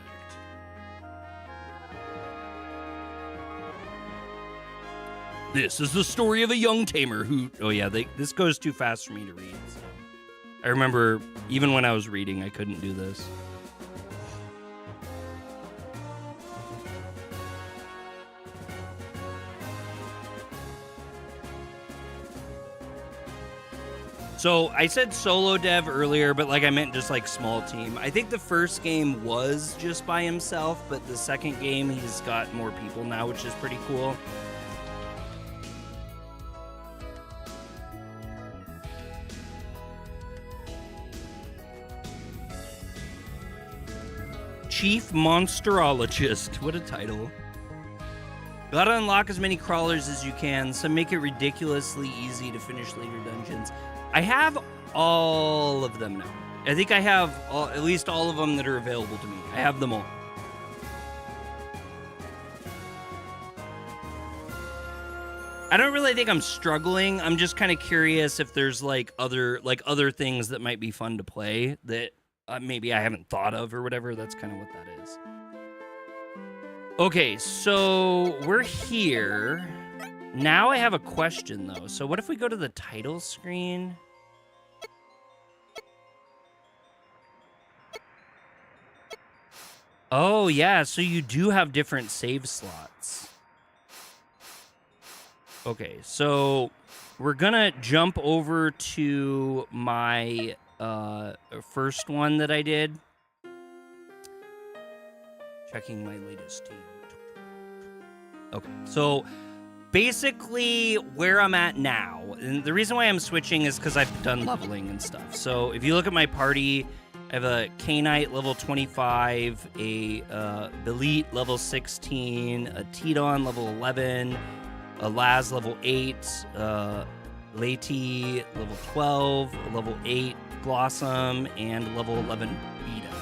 This is the story of a young tamer who... Oh, yeah, this goes too fast for me to read. So. I remember, even when I was reading, I couldn't do this. So, I said solo dev earlier, but like I meant just like small team. I think the first game was just by himself, but the second game he's got more people now, which is pretty cool. Chief Monsterologist. What a title. Gotta unlock as many crawlers as you can, so make it ridiculously easy to finish later dungeons. I have all of them now. I think I have at least all of them that are available to me. I have them all. I don't really think I'm struggling. I'm just kind of curious if there's like other things that might be fun to play that maybe I haven't thought of or whatever. That's kind of what that is. Okay, so we're here. Now I have a question, though. So what if we go to the title screen? Oh, yeah, so you do have different save slots. Okay, so we're gonna jump over to my first one that I did. Checking my latest team. Okay, so basically where I'm at now, and the reason why I'm switching is because I've done leveling and stuff. So if you look at my party, I have a K-Knight level 25, a Belit level 16, a Tidon level 11, a Laz level 8, Leti level 12, a level 8 Blossom, and level 11 Beta.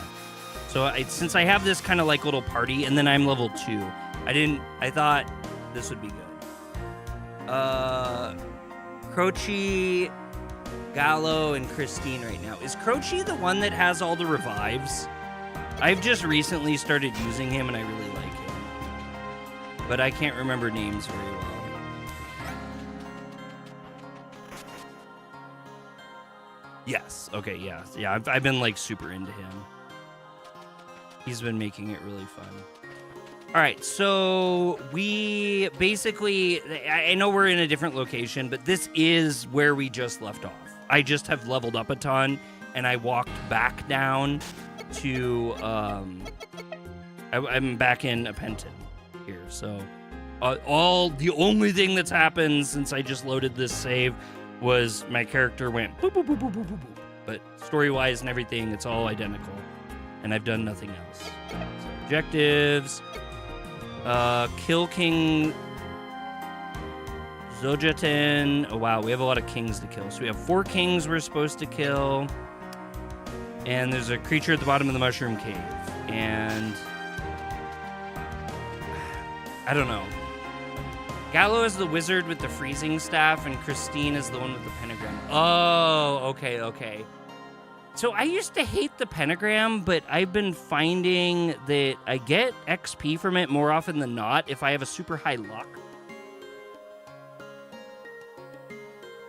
So since I have this kind of like little party, and then I'm level 2, I thought this would be good. Croce, Gallo, and Christine right now. Is Croce the one that has all the revives? I've just recently started using him and I really like him. But I can't remember names very well. Yes. Okay, yeah. Yeah, I've been like super into him. He's been making it really fun. All right, so we basically, I know we're in a different location, but this is where we just left off. I just have leveled up a ton, and I walked back down to, I'm back in Apenton here. So the only thing that's happened since I just loaded this save was my character went boop, boop, boop, boop, boop, boop, boop. But story-wise and everything, it's all identical, and I've done nothing else. So objectives. Kill King Zojaten. Oh, wow, we have a lot of kings to kill. So we have 4 kings we're supposed to kill. And there's a creature at the bottom of the mushroom cave. And I don't know. Gallo is the wizard with the freezing staff, and Christine is the one with the pentagram. Oh, okay. So I used to hate the pentagram, but I've been finding that I get XP from it more often than not if I have a super high luck.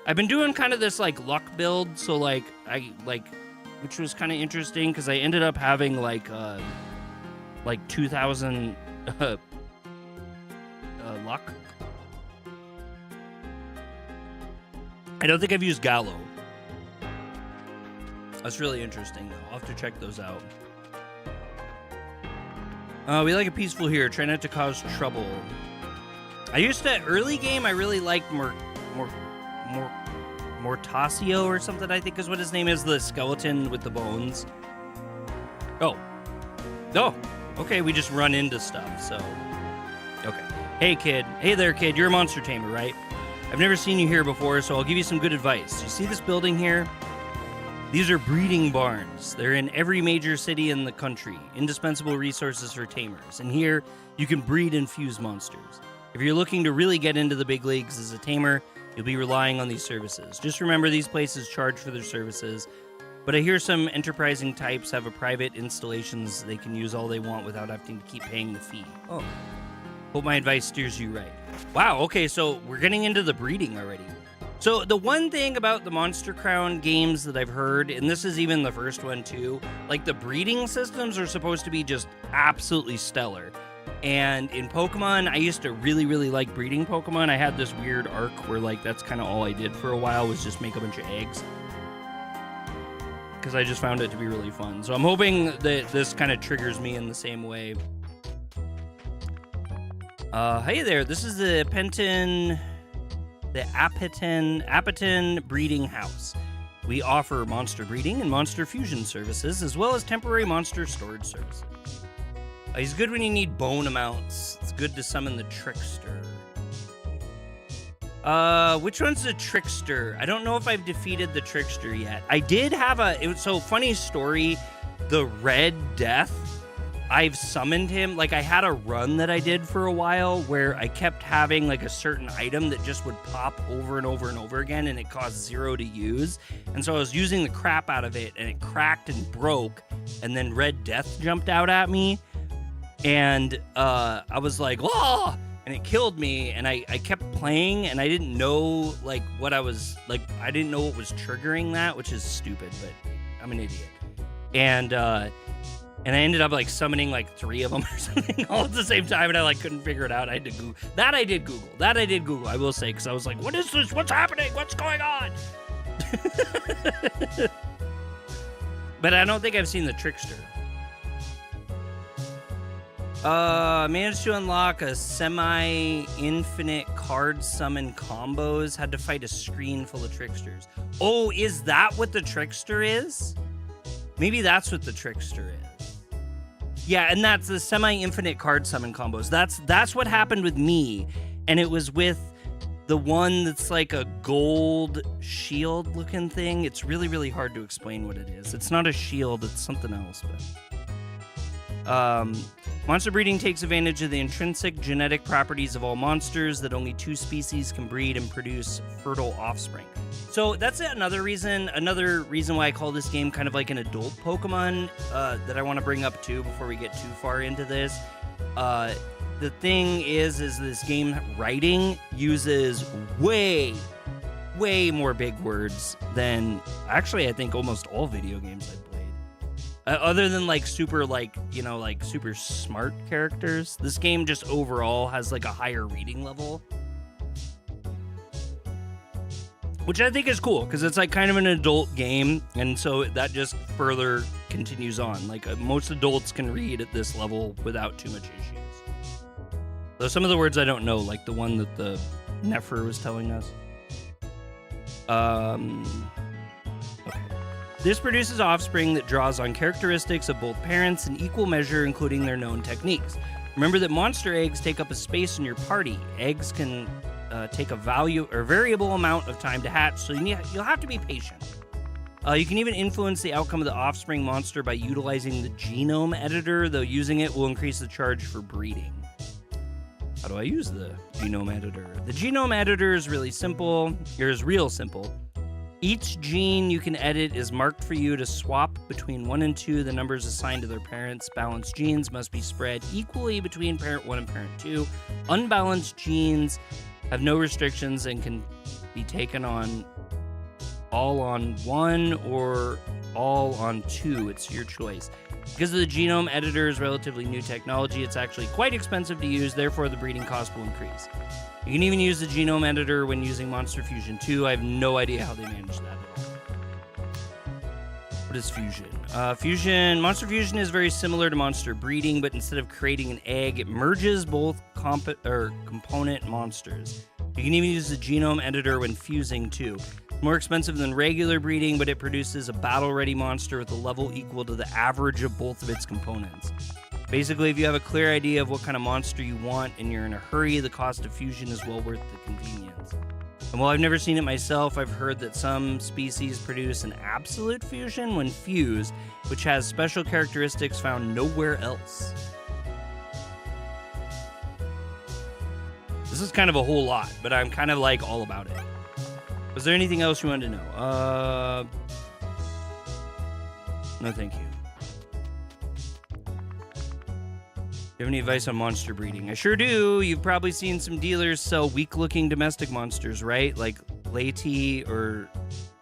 I've been doing kind of this like luck build, so like which was kind of interesting because I ended up having like 2,000 luck. I don't think I've used Gallo. That's really interesting, though. I'll have to check those out. We like it peaceful here. Try not to cause trouble. I used to, early game, I really liked Mortasio or something, I think is what his name is. The skeleton with the bones. Oh. Oh. Okay, we just run into stuff, so. Okay. Hey, kid. Hey there, kid. You're a monster tamer, right? I've never seen you here before, so I'll give you some good advice. You see this building here? These are breeding barns. They're in every major city in the country. Indispensable resources for tamers. And here, you can breed and fuse monsters. If you're looking to really get into the big leagues as a tamer, you'll be relying on these services. Just remember these places charge for their services. But I hear some enterprising types have a private installations they can use all they want without having to keep paying the fee. Oh. Hope my advice steers you right. Wow, okay, so we're getting into the breeding already. So the one thing about the Monster Crown games that I've heard, and this is even the first one too, like the breeding systems are supposed to be just absolutely stellar. And in Pokemon, I used to really, really like breeding Pokemon. I had this weird arc where like that's kind of all I did for a while was just make a bunch of eggs. Because I just found it to be really fun. So I'm hoping that this kind of triggers me in the same way. Hey there, this is the Appeton Breeding House. We offer monster breeding and monster fusion services, as well as temporary monster storage services. He's good when you need bone amounts. It's good to summon the Trickster. Which one's the Trickster? I don't know if I've defeated the Trickster yet. I did have so funny story, the Red Death. I've summoned him. Like, I had a run that I did for a while where I kept having, like, a certain item that just would pop over and over and over again, and it cost 0 to use. And so I was using the crap out of it, and it cracked and broke, and then Red Death jumped out at me, and I was like, "Whoa!" And it killed me, and I kept playing, and I didn't know, like, what I was, like, I didn't know what was triggering that, which is stupid, but I'm an idiot. And I ended up like summoning like 3 of them or something all at the same time, and I like couldn't figure it out. I had to Google. That I did Google, I will say, because I was like, what is this? What's happening? What's going on? But I don't think I've seen the Trickster. Managed to unlock a semi-infinite card summon combos. Had to fight a screen full of Tricksters. Oh, is that what the Trickster is? Maybe that's what the Trickster is. Yeah, and that's the semi-infinite card summon combos. That's what happened with me, and it was with the one that's like a gold shield-looking thing. It's really, really hard to explain what it is. It's not a shield, it's something else. But monster breeding takes advantage of the intrinsic genetic properties of all monsters that only 2 species can breed and produce fertile offspring. So that's another reason why I call this game kind of like an adult Pokemon that I want to bring up too before we get too far into this. The thing is this game writing uses way more big words than actually I think almost all video games I've played. Other than like super super smart characters, this game just overall has like a higher reading level. Which I think is cool, because it's like kind of an adult game, and so that just further continues on. Like most adults can read at this level without too much issues. Though some of the words I don't know, like the one that the Nefer was telling us. Okay. This produces offspring that draws on characteristics of both parents in equal measure, including their known techniques. Remember that monster eggs take up a space in your party. Eggs can take a variable amount of time to hatch, so you'll have to be patient. You can even influence the outcome of the offspring monster by utilizing the genome editor, though using it will increase the charge for breeding. How do I use the genome editor? The genome editor is really simple. It's real simple. Each gene you can edit is marked for you to swap between 1 and 2. The numbers assigned to their parents. Balanced genes must be spread equally between parent 1 and parent 2. Unbalanced genes have no restrictions and can be taken on all on 1 or all on 2. It's your choice. Because of the genome editor is relatively new technology, it's actually quite expensive to use, therefore the breeding cost will increase. You can even use the genome editor when using Monster Fusion 2. I have no idea how they manage that at all. What is Fusion? Monster Fusion is very similar to Monster Breeding, but instead of creating an egg, it merges both component monsters. You can even use the genome editor when fusing too. More expensive than regular breeding, but it produces a battle-ready monster with a level equal to the average of both of its components. Basically, if you have a clear idea of what kind of monster you want and you're in a hurry, the cost of fusion is well worth the convenience. And while I've never seen it myself, I've heard that some species produce an absolute fusion when fused, which has special characteristics found nowhere else. This is kind of a whole lot, but I'm kind of like all about it. Was there anything else you wanted to know? No, thank you. Do you have any advice on monster breeding? I sure do. You've probably seen some dealers sell weak-looking domestic monsters, right? Like Lati or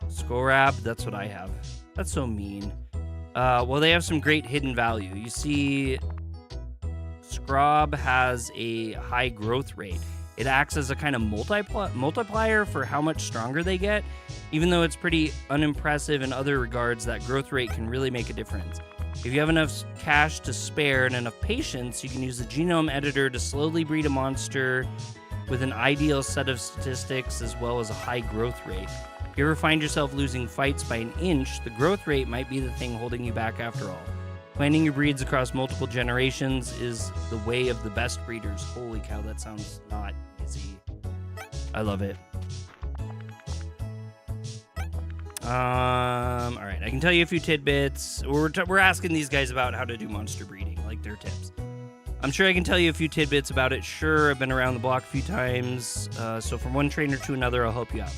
Skorab. That's what I have. That's so mean. Well, they have some great hidden value. You see, Scrob has a high growth rate. It acts as a kind of multiplier for how much stronger they get. Even though it's pretty unimpressive in other regards, that growth rate can really make a difference. If you have enough cash to spare and enough patience, you can use the genome editor to slowly breed a monster with an ideal set of statistics as well as a high growth rate. If you ever find yourself losing fights by an inch, the growth rate might be the thing holding you back after all. Planting your breeds across multiple generations is the way of the best breeders. Holy cow, that sounds not easy. I love it. All right, I can tell you a few tidbits. We're asking these guys about how to do monster breeding, like their tips. I'm sure I can tell you a few tidbits about it. Sure, I've been around the block a few times, so from one trainer to another, I'll help you out.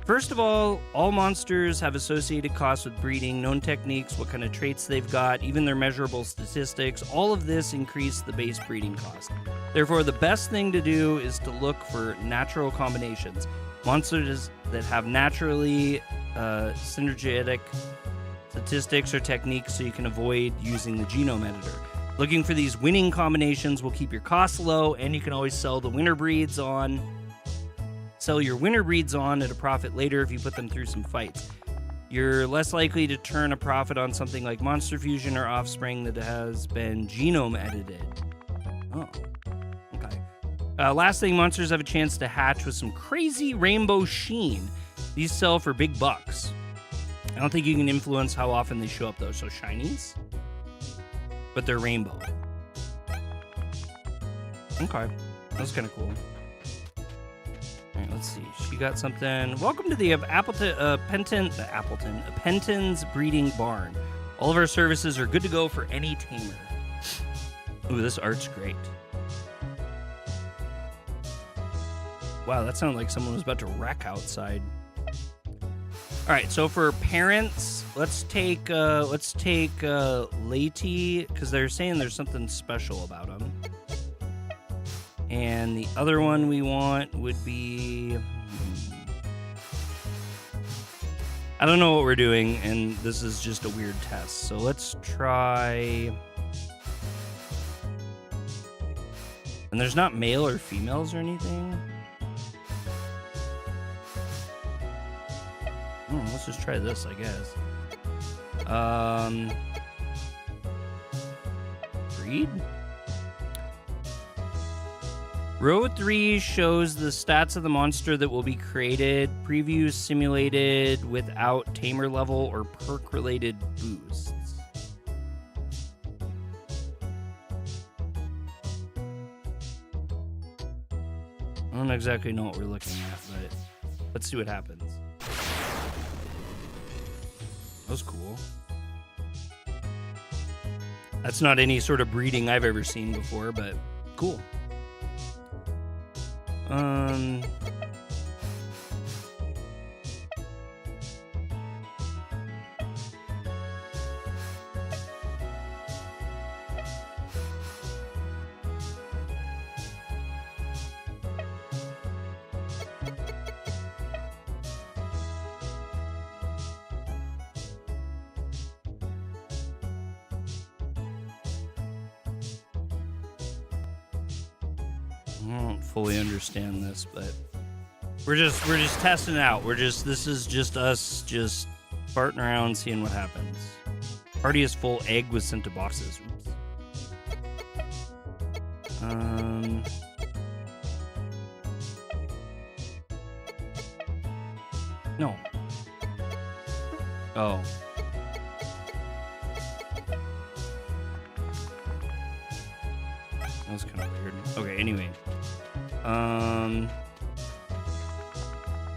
First of all monsters have associated costs with breeding, known techniques, what kind of traits they've got, even their measurable statistics. All of this increase the base breeding cost. Therefore, the best thing to do is to look for natural combinations. Monsters that have naturally synergetic statistics or techniques so you can avoid using the genome editor. Looking for these winning combinations will keep your costs low, and you can always sell your winner breeds on at a profit later if you put them through some fights. You're less likely to turn a profit on something like Monster Fusion or Offspring that has been genome edited. Oh, okay. Last thing, monsters have a chance to hatch with some crazy rainbow sheen. These sell for big bucks. I don't think you can influence how often they show up though. So shinies, but they're rainbow. Okay, that's kind of cool. All right, let's see. She got something. Welcome to the Penton's Breeding Barn. All of our services are good to go for any tamer. Ooh, this art's great. Wow, that sounded like someone was about to wreck outside. All right, so for parents, let's take Lati, because they're saying there's something special about him. And the other one we want would be... I don't know what we're doing, and this is just a weird test. So let's try... And there's not male or females or anything. Let's just try this, I guess. Breed? Row 3 shows the stats of the monster that will be created. Preview simulated without tamer level or perk-related boosts. I don't exactly know what we're looking at, but let's see what happens. That was cool. That's not any sort of breeding I've ever seen before, but cool. I don't fully understand this, but we're just testing it out. This is just us just farting around, seeing what happens. Party is full. Egg was sent to boxes. Oops. No. Oh. That was kind of weird. Okay, anyway.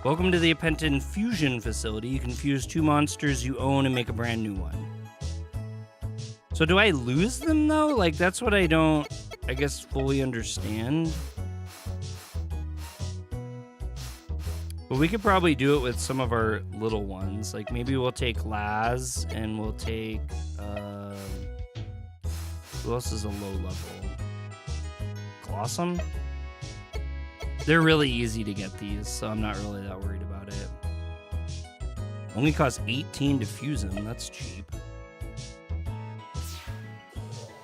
Welcome to the Apenton Fusion Facility. You can fuse 2 monsters you own and make a brand new one. So do I lose them, though? Like, that's what I don't, I guess, fully understand. But we could probably do it with some of our little ones. Like, maybe we'll take Laz, and we'll take, who else is a low level? Glossum? They're really easy to get these, so I'm not really that worried about it. Only costs 18 to fuse them. That's cheap.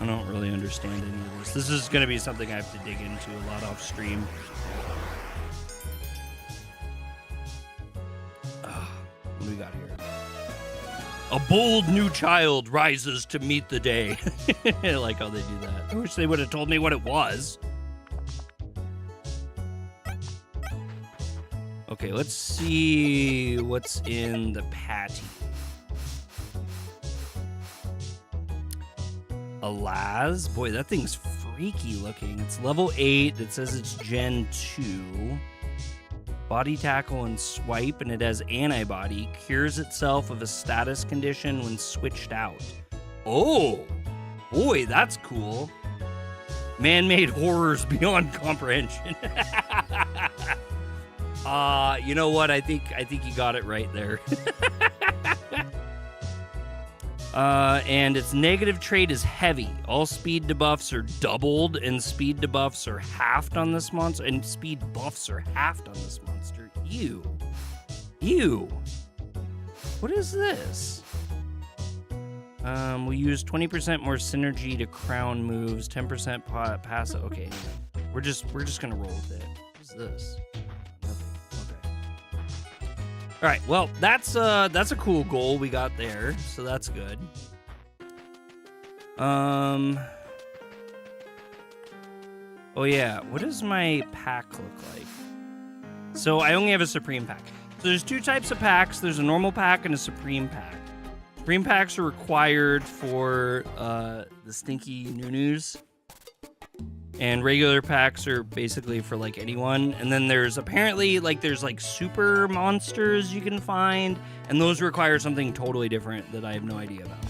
I don't really understand any of this. This is going to be something I have to dig into a lot off stream. What do we got here? A bold new child rises to meet the day. I like how they do that. I wish they would have told me what it was. Okay, let's see what's in the patty. A Laz? Boy, that thing's freaky looking. It's level 8. It says it's Gen 2. Body tackle and swipe, and it has antibody. Cures itself of a status condition when switched out. Oh! Boy, that's cool. Man-made horrors beyond comprehension. You know what? I think you got it right there. And its negative trait is heavy. All speed debuffs are doubled, and speed debuffs are halved on this monster. And speed buffs are halved on this monster. Ew. Ew. What is this? We use 20% more synergy to crown moves, 10% passive. Okay, we're just gonna roll with it. What is this? All right, well, that's a cool goal we got there, so that's good. Oh yeah, what does my pack look like? So I only have a Supreme pack. So there's 2 types of packs. There's a normal pack and a Supreme pack. Supreme packs are required for the stinky noo-noos. And regular packs are basically for like anyone. And then there's apparently there's super monsters you can find, and those require something totally different that I have no idea about.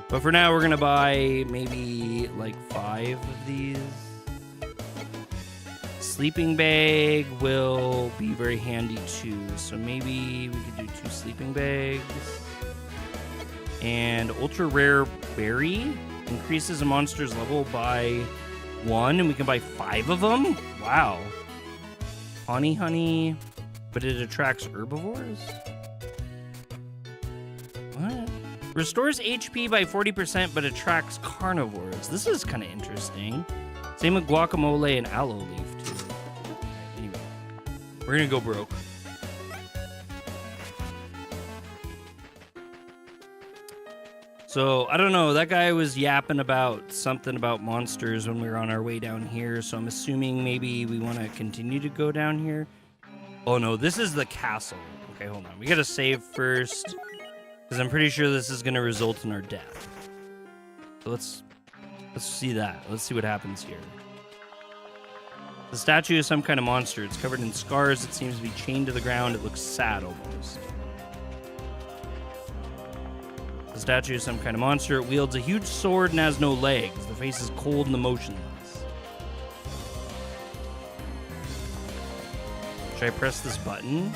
But for now, we're gonna buy maybe 5 of these. Sleeping bag will be very handy too. So maybe we could do 2 sleeping bags. And ultra rare berry increases a monster's level by 1, and we can buy 5 of them? Wow. Honey, but it attracts herbivores? What? Restores HP by 40%, but attracts carnivores. This is kind of interesting. Same with guacamole and aloe leaf, too. Anyway, we're gonna go broke. So, I don't know, that guy was yapping about something about monsters when we were on our way down here, so I'm assuming maybe we want to continue to go down here. Oh no, this is the castle. Okay, hold on. We gotta save first, because I'm pretty sure this is going to result in our death. So let's see that. Let's see what happens here. The statue is some kind of monster. It's covered in scars. It seems to be chained to the ground. It looks sad almost. The statue is some kind of monster. It wields a huge sword and has no legs. The face is cold and motionless. Should I press this button?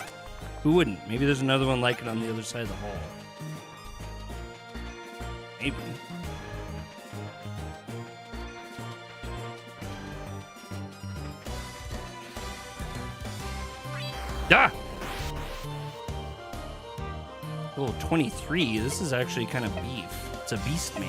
Who wouldn't? Maybe there's another one like it on the other side of the hall. Maybe. Ah! Oh, 23. This is actually kind of beef. It's a beast man.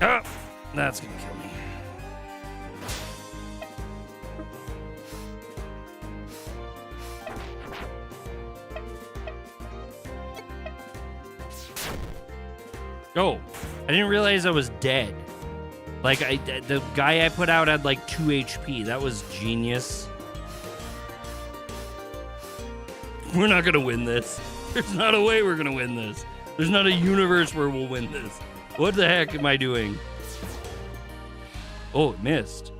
Oh, that's gonna kill me. Oh, I didn't realize I was dead. Like, the guy I put out had like 2 HP. That was genius. We're not gonna win this. There's not a way we're gonna win this. There's not a universe where we'll win this. What the heck am I doing? Oh, it missed.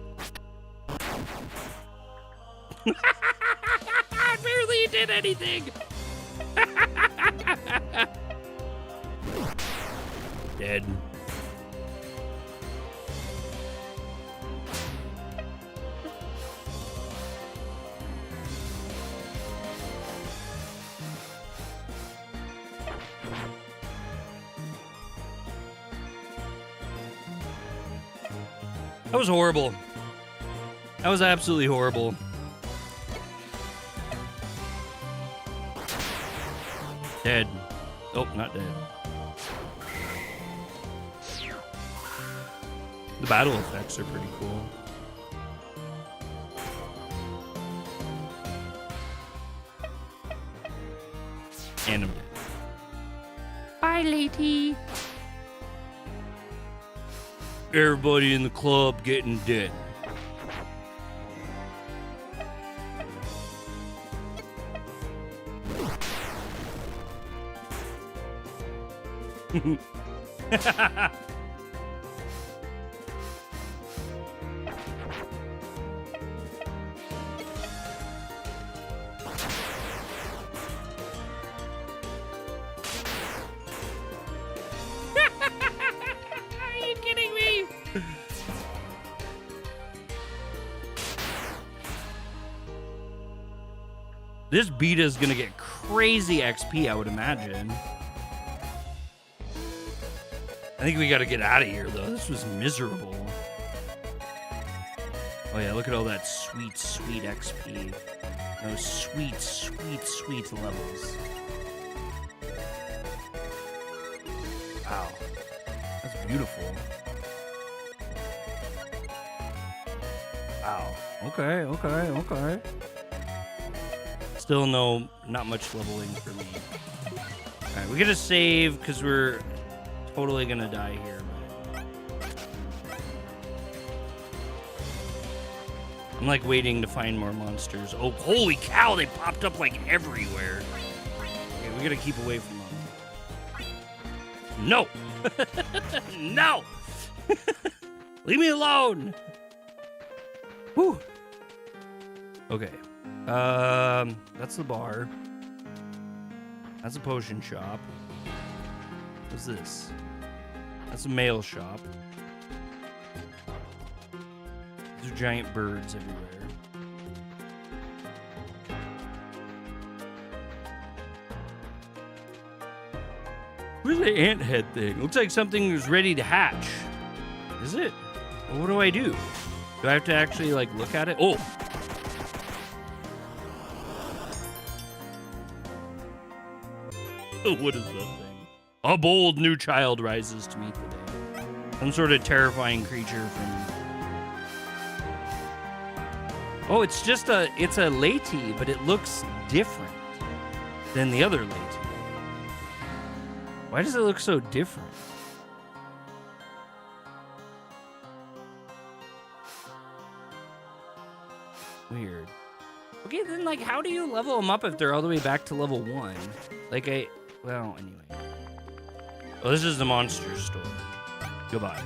I barely did anything. Dead. That was horrible. That was absolutely horrible. Dead. Oh, not dead. The battle effects are pretty cool. And I'm dead. Bye, lady. Everybody in the club getting dead. Are you kidding me? This beta is gonna get crazy XP, I would imagine. I think we gotta get out of here, though. This was miserable. Oh yeah, look at all that sweet, sweet XP. Those sweet, sweet, sweet levels. Wow. That's beautiful. Wow. Okay, okay, okay. Still not much leveling for me. Alright, we gotta save because we're totally gonna die here. I'm like waiting to find more monsters. Oh, holy cow, they popped up like everywhere. Okay, we gotta keep away from them. No! No! Leave me alone! Whew. Okay. That's the bar. That's a potion shop. What's this? That's a mail shop. There's giant birds everywhere. Where's the ant head thing? Looks like something is ready to hatch. Is it? Well, what do I do? Do I have to actually, like, look at it? Oh! What is that thing? A bold new child rises to meet the day. Some sort of terrifying creature from... Oh, it's just it's a lady, but it looks different than the other lady. Why does it look so different? Weird. Okay, then, like, how do you level them up if they're all the way back to level 1? Like, well, anyway. Oh, this is the monster store. Goodbye.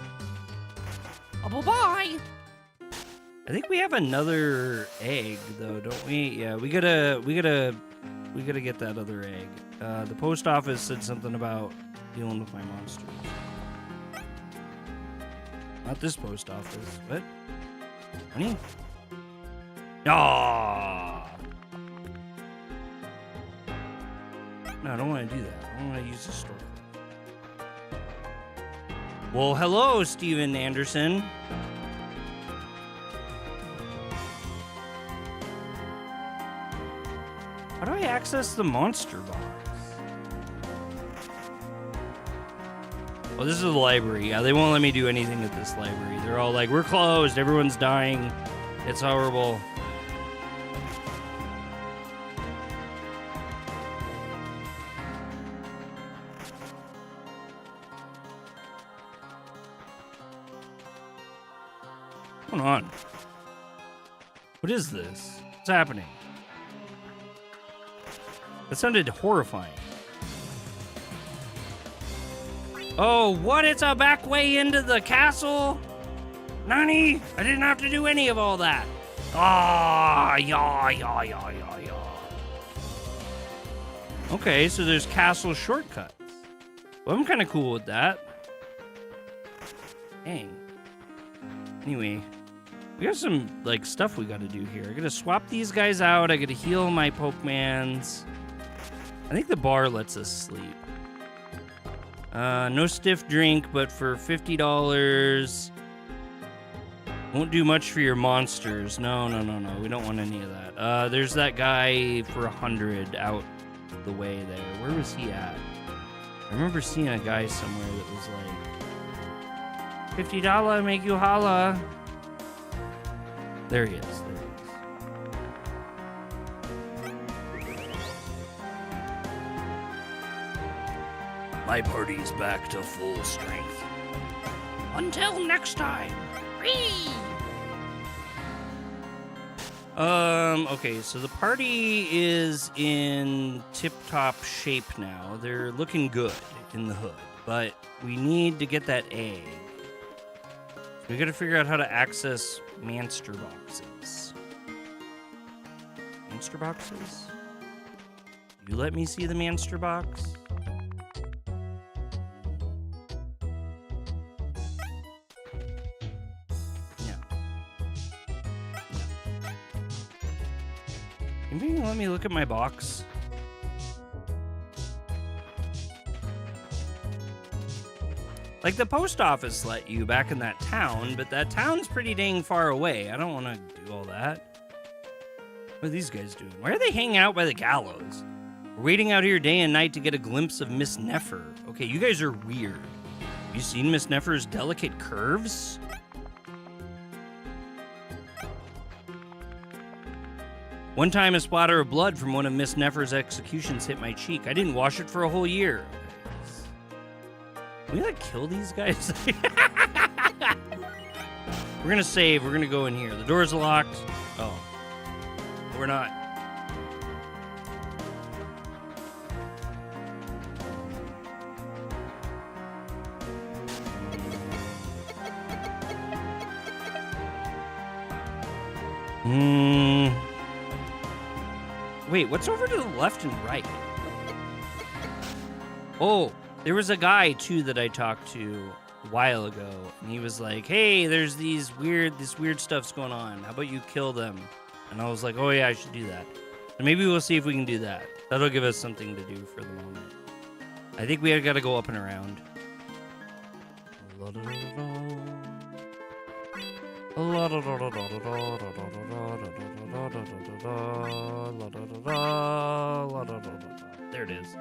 Oh, bye-bye! I think we have another egg, though, don't we? Yeah, we gotta get that other egg. The post office said something about dealing with my monsters. Not this post office. What? Honey? Ah! No, I don't want to do that. I don't want to use the store. Well, hello, Steven Anderson. How do I access the monster box? Oh, this is the library. Yeah, they won't let me do anything at this library. They're all like, we're closed. Everyone's dying. It's horrible. What's going on? What is this? What's happening? That sounded horrifying. Oh, what? It's a back way into the castle? Nani? I didn't have to do any of all that. Ah, yeah. Okay, so there's castle shortcuts. Well, I'm kind of cool with that. Dang. Anyway, we got some, like, stuff we got to do here. I got to swap these guys out. I got to heal my Pokemans. I think the bar lets us sleep. No stiff drink, but for $50, won't do much for your monsters. No. We don't want any of that. There's that guy for 100 out the way there. Where was he at? I remember seeing a guy somewhere that was like, $50 make you holla. There he is. My party's back to full strength. Until next time. Whee! Okay, so the party is in tip-top shape now. They're looking good in the hood, but we need to get that egg. So we gotta figure out how to access monster boxes. Monster boxes? You let me see the monster box? Maybe you let me look at my box. Like the post office let you back in that town, but that town's pretty dang far away. I don't want to do all that. What are these guys doing? Why are they hanging out by the gallows? We're waiting out here day and night to get a glimpse of Miss Nefer. Okay, you guys are weird. You seen Miss Nefer's delicate curves? One time a splatter of blood from one of Miss Nefer's executions hit my cheek. I didn't wash it for a whole year. Can we like kill these guys? We're gonna save. We're gonna go in here. The door's locked. Oh. We're not. Wait, what's over to the left and right? Oh, there was a guy too that I talked to a while ago, and he was like, "Hey, there's this weird stuff's going on. How about you kill them?" And I was like, "Oh yeah, I should do that." So maybe we'll see if we can do that. That'll give us something to do for the moment. I think we got to go up and around. There it is.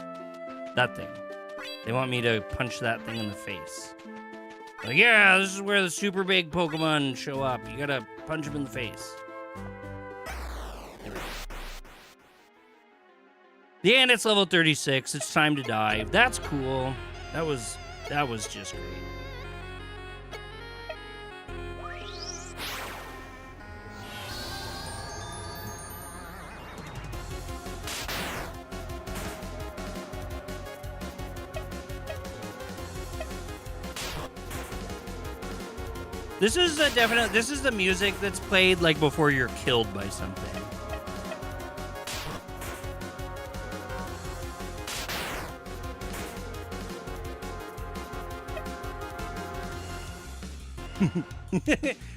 That thing. They want me to punch that thing in the face. Like, yeah, this is where the super big Pokemon show up. You gotta punch them in the face. And it's level 36. It's time to dive. That's cool. That was just great. This is the music that's played like before you're killed by something.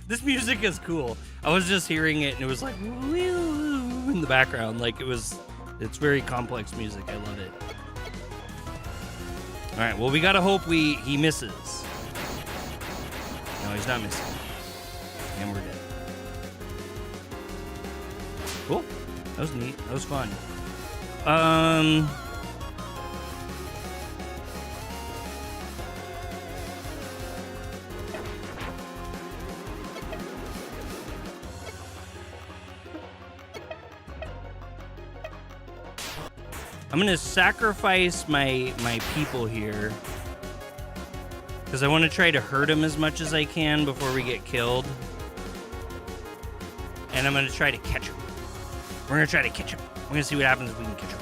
This music is cool. I was just hearing it and it was like in the background. Like it's very complex music. I love it. All right, well, we gotta hope he misses. No, he's not missing. And we're dead. Cool. That was neat. That was fun. I'm gonna sacrifice my people here because I want to try to hurt him as much as I can before we get killed. And I'm gonna try to catch him. We're gonna try to catch him. We're gonna see what happens if we can catch him.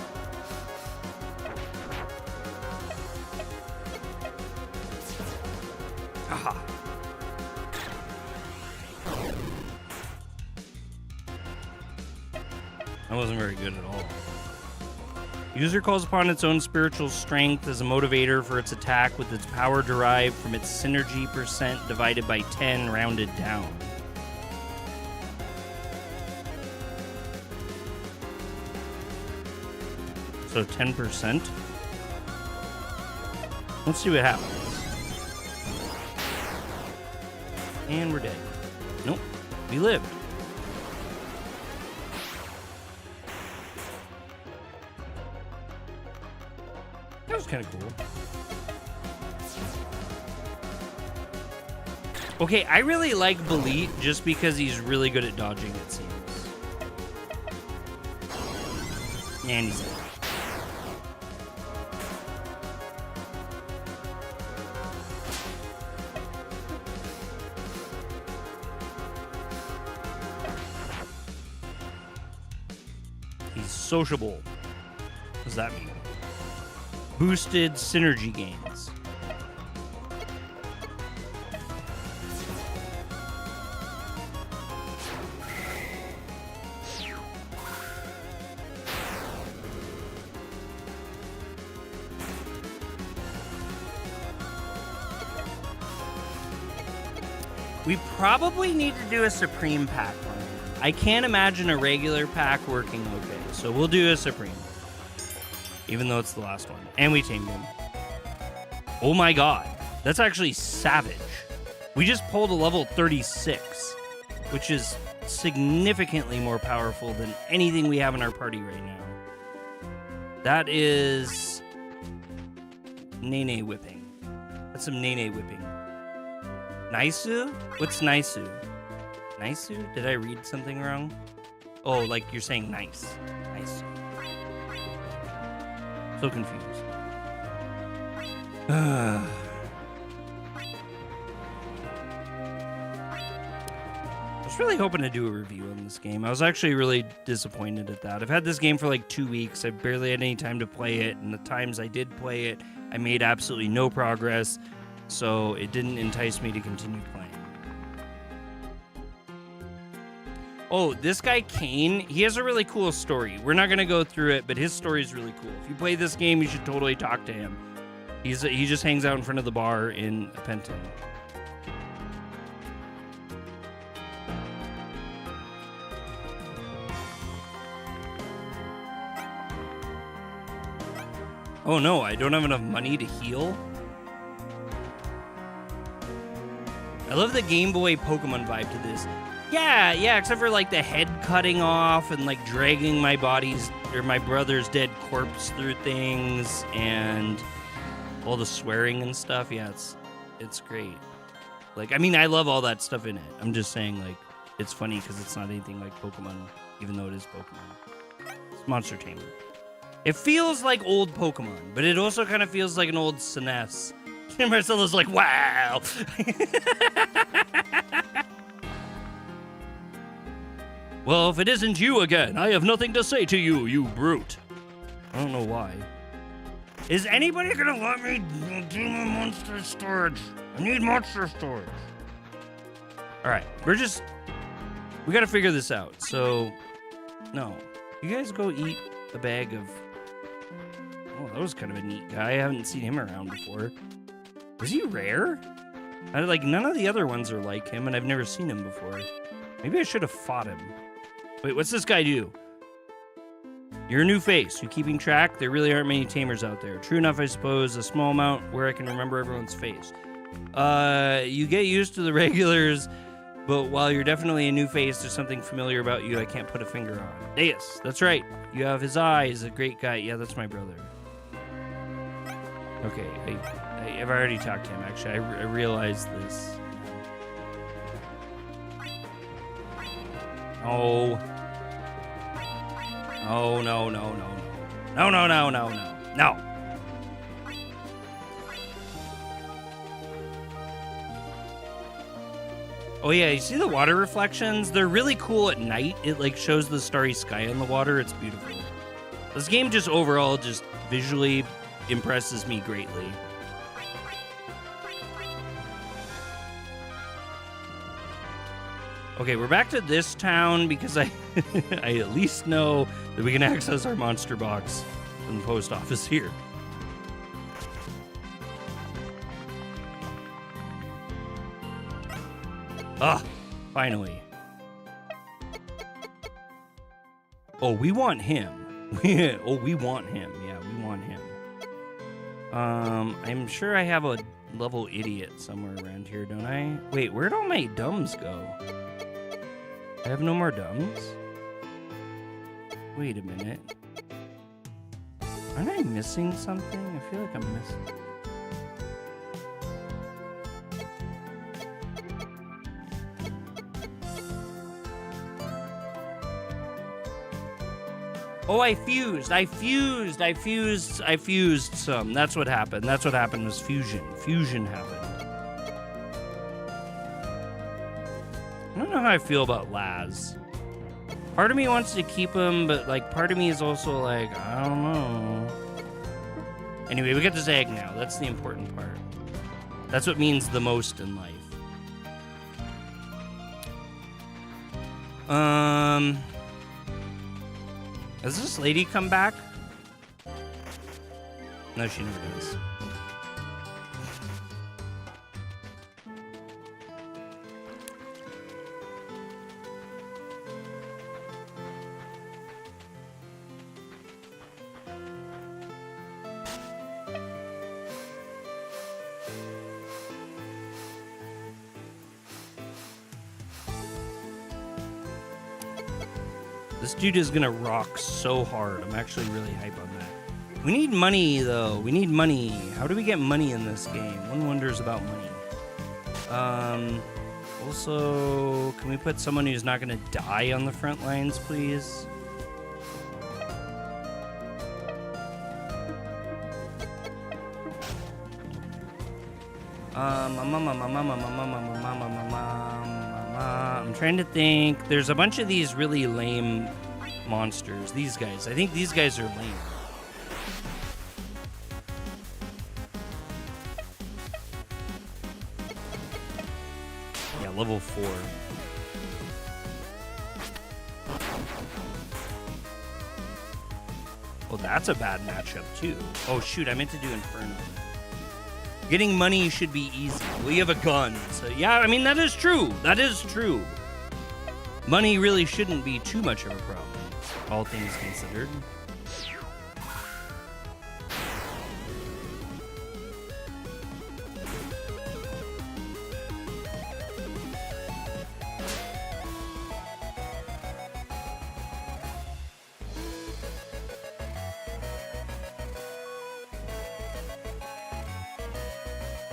Aha. That wasn't very good at all. User calls upon its own spiritual strength as a motivator for its attack with its power derived from its synergy percent divided by 10 rounded down. So 10%. Let's see what happens. And we're dead. Nope. We lived. That was kind of cool. Okay, I really like Belit just because he's really good at dodging, it seems. And he's dead. He's sociable. What does that mean? Boosted synergy gains. We probably need to do a Supreme pack on him. I can't imagine a regular pack working okay, so we'll do a Supreme. Even though it's the last one. And we tamed him. Oh my god. That's actually savage. We just pulled a level 36, which is significantly more powerful than anything we have in our party right now. That is Nene whipping. That's some Nene whipping. Naisu? What's Naisu? Naisu? Did I read something wrong? Oh, like you're saying nice. Naisu. So confused. I was really hoping to do a review on this game. I was actually really disappointed at that. I've had this game for like 2 weeks. I've barely had any time to play it, and the times I did play it, I made absolutely no progress, so it didn't entice me to continue playing. Oh, this guy, Kane, he has a really cool story. We're not going to go through it, but his story is really cool. If you play this game, you should totally talk to him. He just hangs out in front of the bar in Penton. Oh no, I don't have enough money to heal? I love the Game Boy Pokemon vibe to this. Yeah, except for like the head cutting off and like dragging my brother's dead corpse through things and all the swearing and stuff. Yeah, it's great. Like, I mean, I love all that stuff in it. I'm just saying, like, it's funny because it's not anything like Pokemon, even though it is Pokemon. It's Monster Tamer. It feels like old Pokemon, but it also kind of feels like an old SNES. And Marcella's like, wow. Well, if it isn't you again, I have nothing to say to you, you brute. I don't know why. Is anybody gonna let me do my monster storage? I need monster storage. Alright, we gotta figure this out. So, no. You guys go eat a bag of... Oh, that was kind of a neat guy. I haven't seen him around before. Is he rare? None of the other ones are like him, and I've never seen him before. Maybe I should have fought him. Wait, what's this guy do? You're a new face. You keeping track? There really aren't many tamers out there. True enough, I suppose. A small amount where I can remember everyone's face. You get used to the regulars, but while you're definitely a new face, there's something familiar about you I can't put a finger on. Deus, that's right. You have his eyes. A great guy. Yeah, that's my brother. Okay, I've already talked to him, actually. I realized this. Oh. Oh, no. No, no, no, no, no. No. Oh yeah, you see the water reflections? They're really cool at night. It like shows the starry sky in the water. It's beautiful. This game just overall just visually impresses me greatly. Okay, we're back to this town because I I at least know that we can access our monster box from the post office here. Ah, finally. Oh, we want him. Oh, we want him. Yeah, we want him. I'm sure I have a level idiot somewhere around here, don't I? Wait, where'd all my dumbs go? I have no more dumbs? Wait a minute. Aren't I missing something? I feel like I'm missing... Oh, I fused some. That's what happened. That's what happened was fusion. Fusion happened. I don't know how I feel about Laz. Part of me wants to keep him, but like part of me is also like, I don't know. Anyway, we get this egg now. That's the important part. That's what means the most in life. Does this lady come back? No, she never does. This dude is gonna rock so hard. I'm actually really hype on that. We need money, though. We need money. How do we get money in this game? One wonders about money. Also, can we put someone who's not gonna die on the front lines, please? I'm trying to think. There's a bunch of these really lame monsters. These guys. I think these guys are lame. Yeah, level 4. Well, that's a bad matchup, too. Oh, shoot. I meant to do Inferno. Getting money should be easy. Well, you have a gun. So, yeah, I mean, that is true. That is true. Money really shouldn't be too much of a problem, all things considered.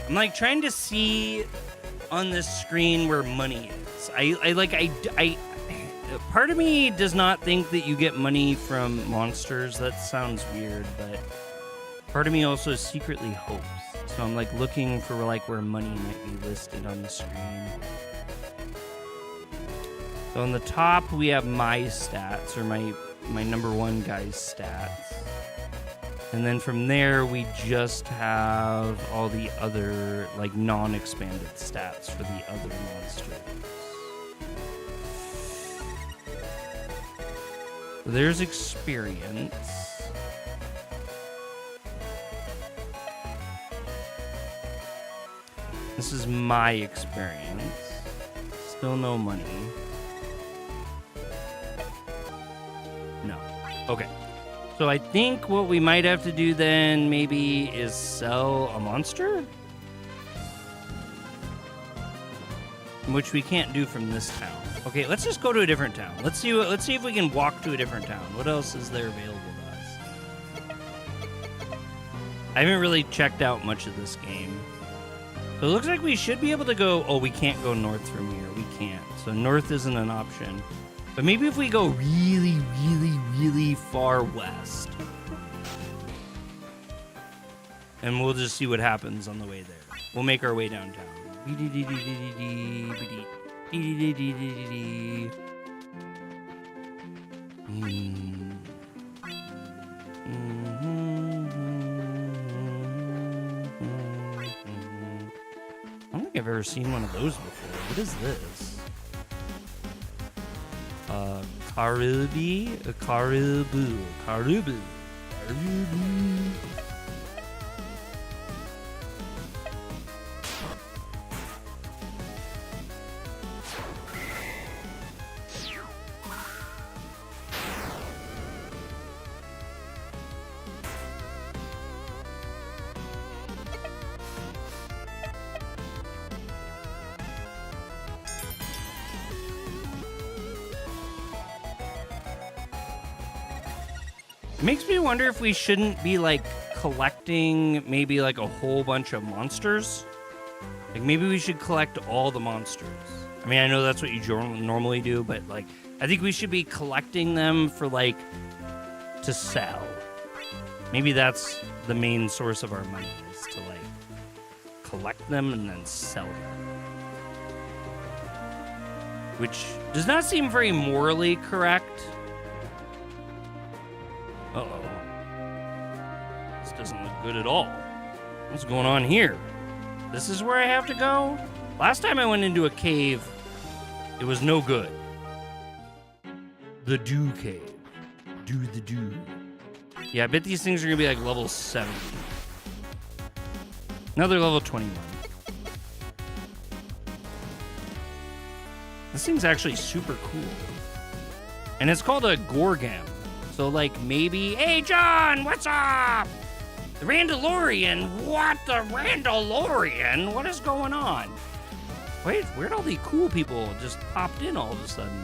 I'm like trying to see on this screen where money is. I part of me does not think that you get money from monsters. That sounds weird, but part of me also secretly hopes. So I'm like looking for like where money might be listed on the screen. So on the top we have my stats, or my number one guy's stats. And then from there, we just have all the other, like, non-expanded stats for the other monsters. So there's experience. This is my experience. Still no money. No. Okay. So I think what we might have to do then maybe is sell a monster? Which we can't do from this town. Okay, let's just go to a different town. Let's see if we can walk to a different town. What else is there available to us? I haven't really checked out much of this game. So it looks like we should be able to go... Oh, we can't go north from here. We can't. So north isn't an option. But maybe if we go really, really, really far west, and we'll just see what happens on the way there. We'll make our way downtown. I don't think I've ever seen one of those before. What is this? Caribou. Makes me wonder if we shouldn't be like collecting maybe like a whole bunch of monsters. Like maybe we should collect all the monsters. I mean, I know that's what you normally do, but like I think we should be collecting them for like to sell. Maybe that's the main source of our money, is to like collect them and then sell them. Which does not seem very morally correct. Uh-oh. This doesn't look good at all. What's going on here? This is where I have to go? Last time I went into a cave, it was no good. The Dew Cave. Do the Dew. Yeah, I bet these things are going to be like level 70. Another level 21. This thing's actually super cool. And it's called a Gorgam. So, like, maybe... Hey, John, what's up? The Randalorian? What? The Randalorian? What is going on? Wait, where'd all the cool people just popped in all of a sudden?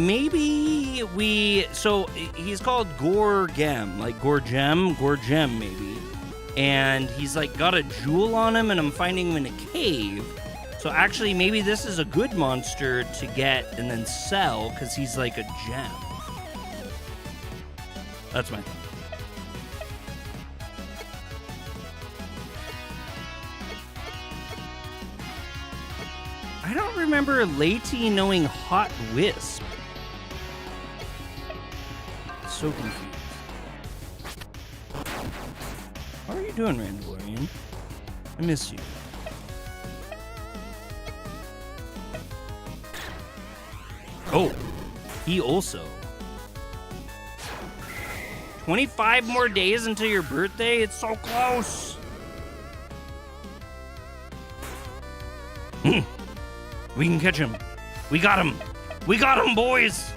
Maybe we... So, he's called Gorgem. Like, Gorgem, maybe. And he's, like, got a jewel on him, and I'm finding him in a cave. So actually, maybe this is a good monster to get and then sell, because he's like a gem. That's my thing. I don't remember Lady knowing Hot Wisp. So confused. How are you doing, Randalorian? I miss you. Oh, he also. 25 more days until your birthday? It's so close. We can catch him. We got him. We got him, boys.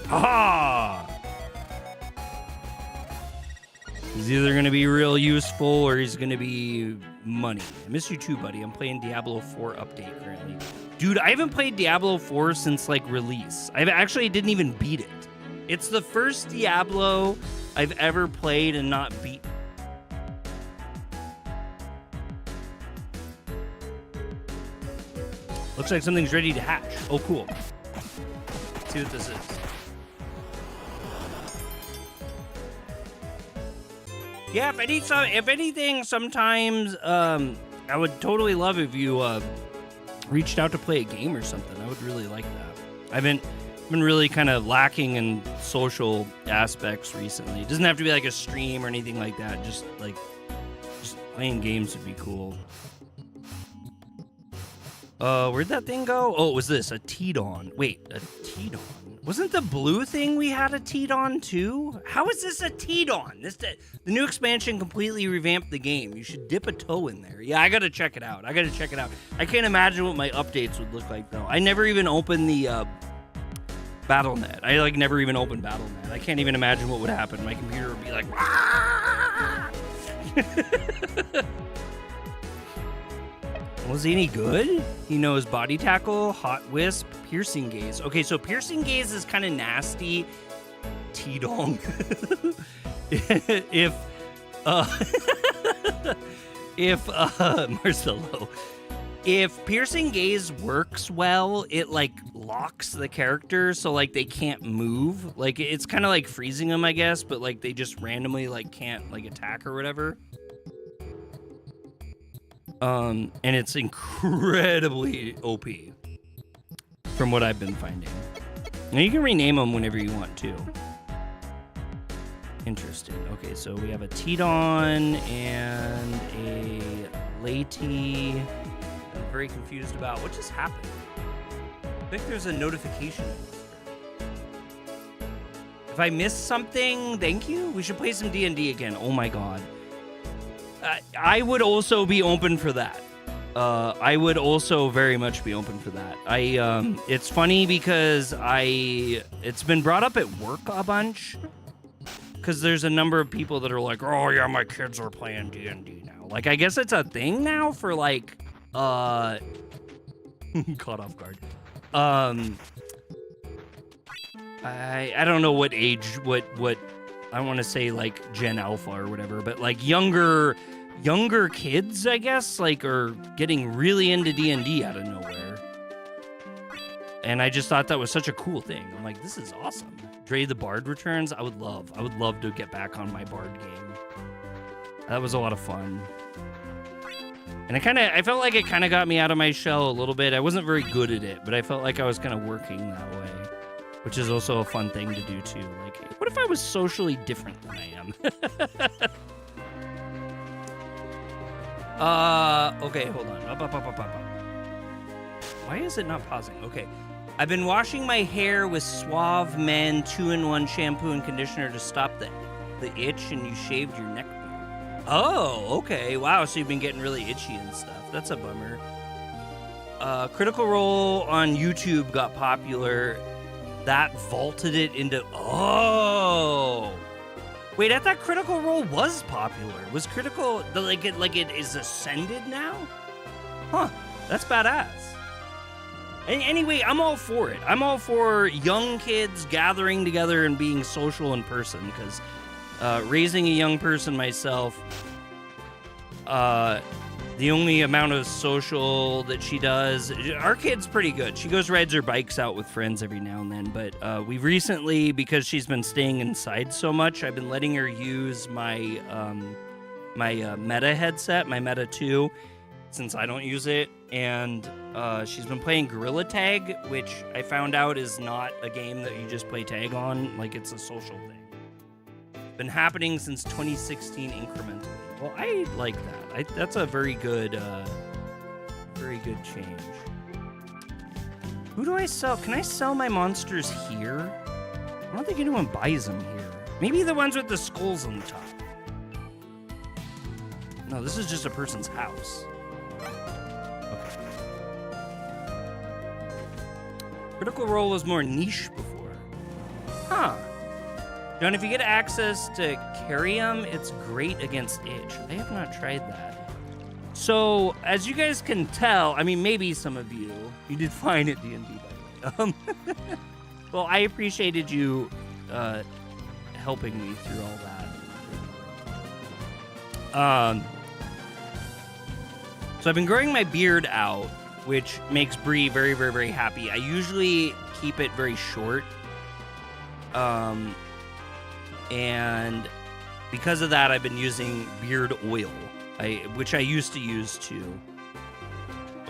Ha! He's either going to be real useful or he's going to be money. I miss you too, buddy. I'm playing Diablo 4 update currently. Dude, I haven't played Diablo 4 since, like, release. I actually didn't even beat it. It's the first Diablo I've ever played and not beat. Looks like something's ready to hatch. Oh, cool. Let's see what this is. Yeah, if anything, sometimes I would totally love if you reached out to play a game or something. I would really like that. I've been really kind of lacking in social aspects recently. It doesn't have to be like a stream or anything like that. Just playing games would be cool. Where'd that thing go? Oh, it was this, a Tidon. Wait, a Tidon? Wasn't the blue thing we had a Tidon too? How is this a Tidon? The new expansion completely revamped the game. You should dip a toe in there. Yeah, I gotta check it out. I can't imagine what my updates would look like though. I never even opened the Battle.net. I like never even opened Battle.net. I can't even imagine what would happen. My computer would be like, was he any good? He knows Body Tackle, Hot Wisp, Piercing Gaze. Okay, so Piercing Gaze is kind of nasty. T-dong. if Marcelo, if piercing gaze works well, it like locks the character so like they can't move. Like it's kind of like freezing them, I guess, but like they just randomly like can't like attack or whatever. And it's incredibly OP from what I've been finding. Now you can rename them whenever you want to. Interesting. Okay, so we have a Tidon and a Lady. I'm very confused about what just happened. I think there's a notification. If I missed something, thank you. We should play some D&D again. Oh my god. I would also be open for that. I would also very much be open for that. It's funny because it's been brought up at work a bunch. Because there's a number of people that are like, oh yeah, my kids are playing D&D now. Like, I guess it's a thing now for like, caught off guard. I don't know what age, what I want to say like Gen Alpha or whatever, but like younger kids, I guess, like are getting really into D&D out of nowhere. And I just thought that was such a cool thing. I'm like, this is awesome. Dre the Bard returns. I would love to get back on my Bard game. That was a lot of fun. And I felt like it kind of got me out of my shell a little bit. I wasn't very good at it, but I felt like I was kind of working that way, which is also a fun thing to do too. Like, what if I was socially different than I am? Okay, hold on. Up. Why is it not pausing? Okay. I've been washing my hair with Suave Men 2-in-1 shampoo and conditioner to stop the itch, and you shaved your neck. Oh, okay. Wow, so you've been getting really itchy and stuff. That's a bummer. Critical Role on YouTube got popular. That vaulted it into... Oh! Wait, I thought Critical Role was popular. Was Critical... Like it is ascended now? Huh. That's badass. Anyway, I'm all for it. I'm all for young kids gathering together and being social in person, because raising a young person myself, the only amount of social that she does, our kid's pretty good. She rides her bikes out with friends every now and then, but we've recently, because she's been staying inside so much, I've been letting her use my Meta headset, my Meta 2, since I don't use it, and she's been playing Gorilla Tag, which I found out is not a game that you just play tag on, like it's a social thing. Been happening since 2016 incrementally. Well, I like that. That's a very good change. Who do I sell? Can I sell my monsters here? I don't think anyone buys them here. Maybe the ones with the skulls on the top. No, this is just a person's house. Okay. Critical Role was more niche before. Huh. John, if you get access to Carium, it's great against itch. I have not tried that. So, as you guys can tell, I mean, maybe some of you did fine at D&D, by the way. Well, I appreciated you helping me through all that. So I've been growing my beard out, which makes Bree very, very, very happy. I usually keep it very short. And because of that, I've been using beard oil, which I used to use too.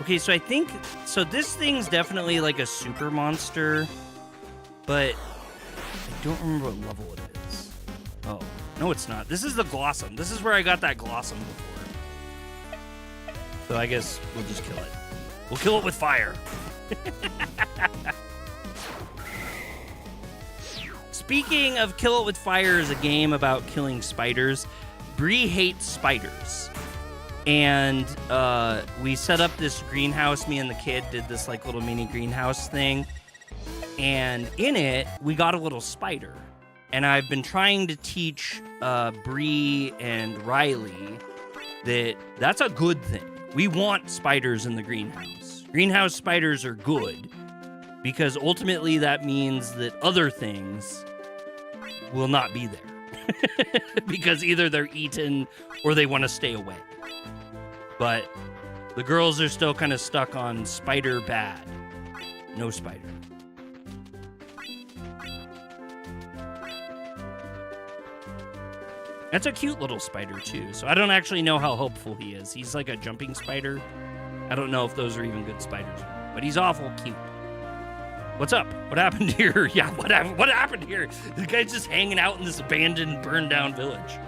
Okay, so I think... So this thing's definitely like a super monster, but I don't remember what level it is. Oh, no it's not. This is the Glossum. This is where I got that Glossum before. So I guess we'll just kill it. We'll kill it with fire. Speaking of Kill It With Fire is a game about killing spiders. Bree hates spiders. And we set up this greenhouse. Me and the kid did this like little mini greenhouse thing. And in it, we got a little spider. And I've been trying to teach Bree and Riley that that's a good thing. We want spiders in the greenhouse. Greenhouse spiders are good because ultimately that means that other things will not be there because either they're eaten or they want to stay away. But The girls are still kind of stuck on spider bad. No spider. That's a cute little spider, too. So I don't actually know how hopeful he is. He's like a jumping spider. I don't know if those are even good spiders. But he's awful cute. What's up? What happened here? Yeah, what happened here? The guy's just hanging out in this abandoned, burned-down village.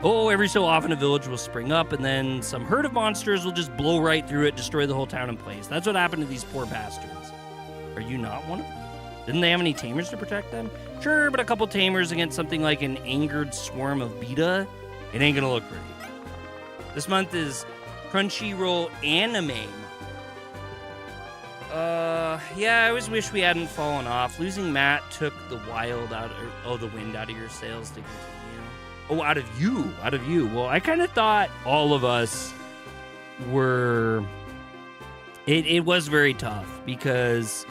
Oh, every so often a village will spring up, and then some herd of monsters will just blow right through it, destroy the whole town in place. That's what happened to these poor bastards. Are you not one of them? Didn't they have any tamers to protect them? Sure, but a couple tamers against something like an angered swarm of beta, it ain't gonna look pretty. This month is Crunchyroll Anime. Yeah, I always wish we hadn't fallen off. Losing Matt took the wind out of your sails to continue. Oh, out of you. Well, I kind of thought all of us were. It was very tough because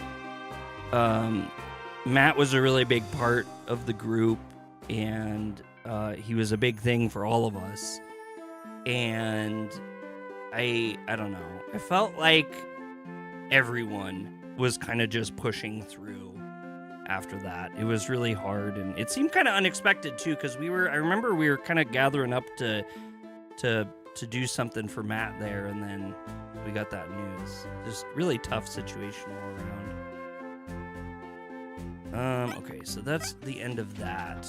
Matt was a really big part of the group, and he was a big thing for all of us. And I don't know. I felt like everyone was kind of just pushing through after that. It was really hard, and it seemed kind of unexpected too, because I remember we were kind of gathering up to do something for Matt there, and then we got that news. Just really tough situation all around. Okay, so that's the end of that.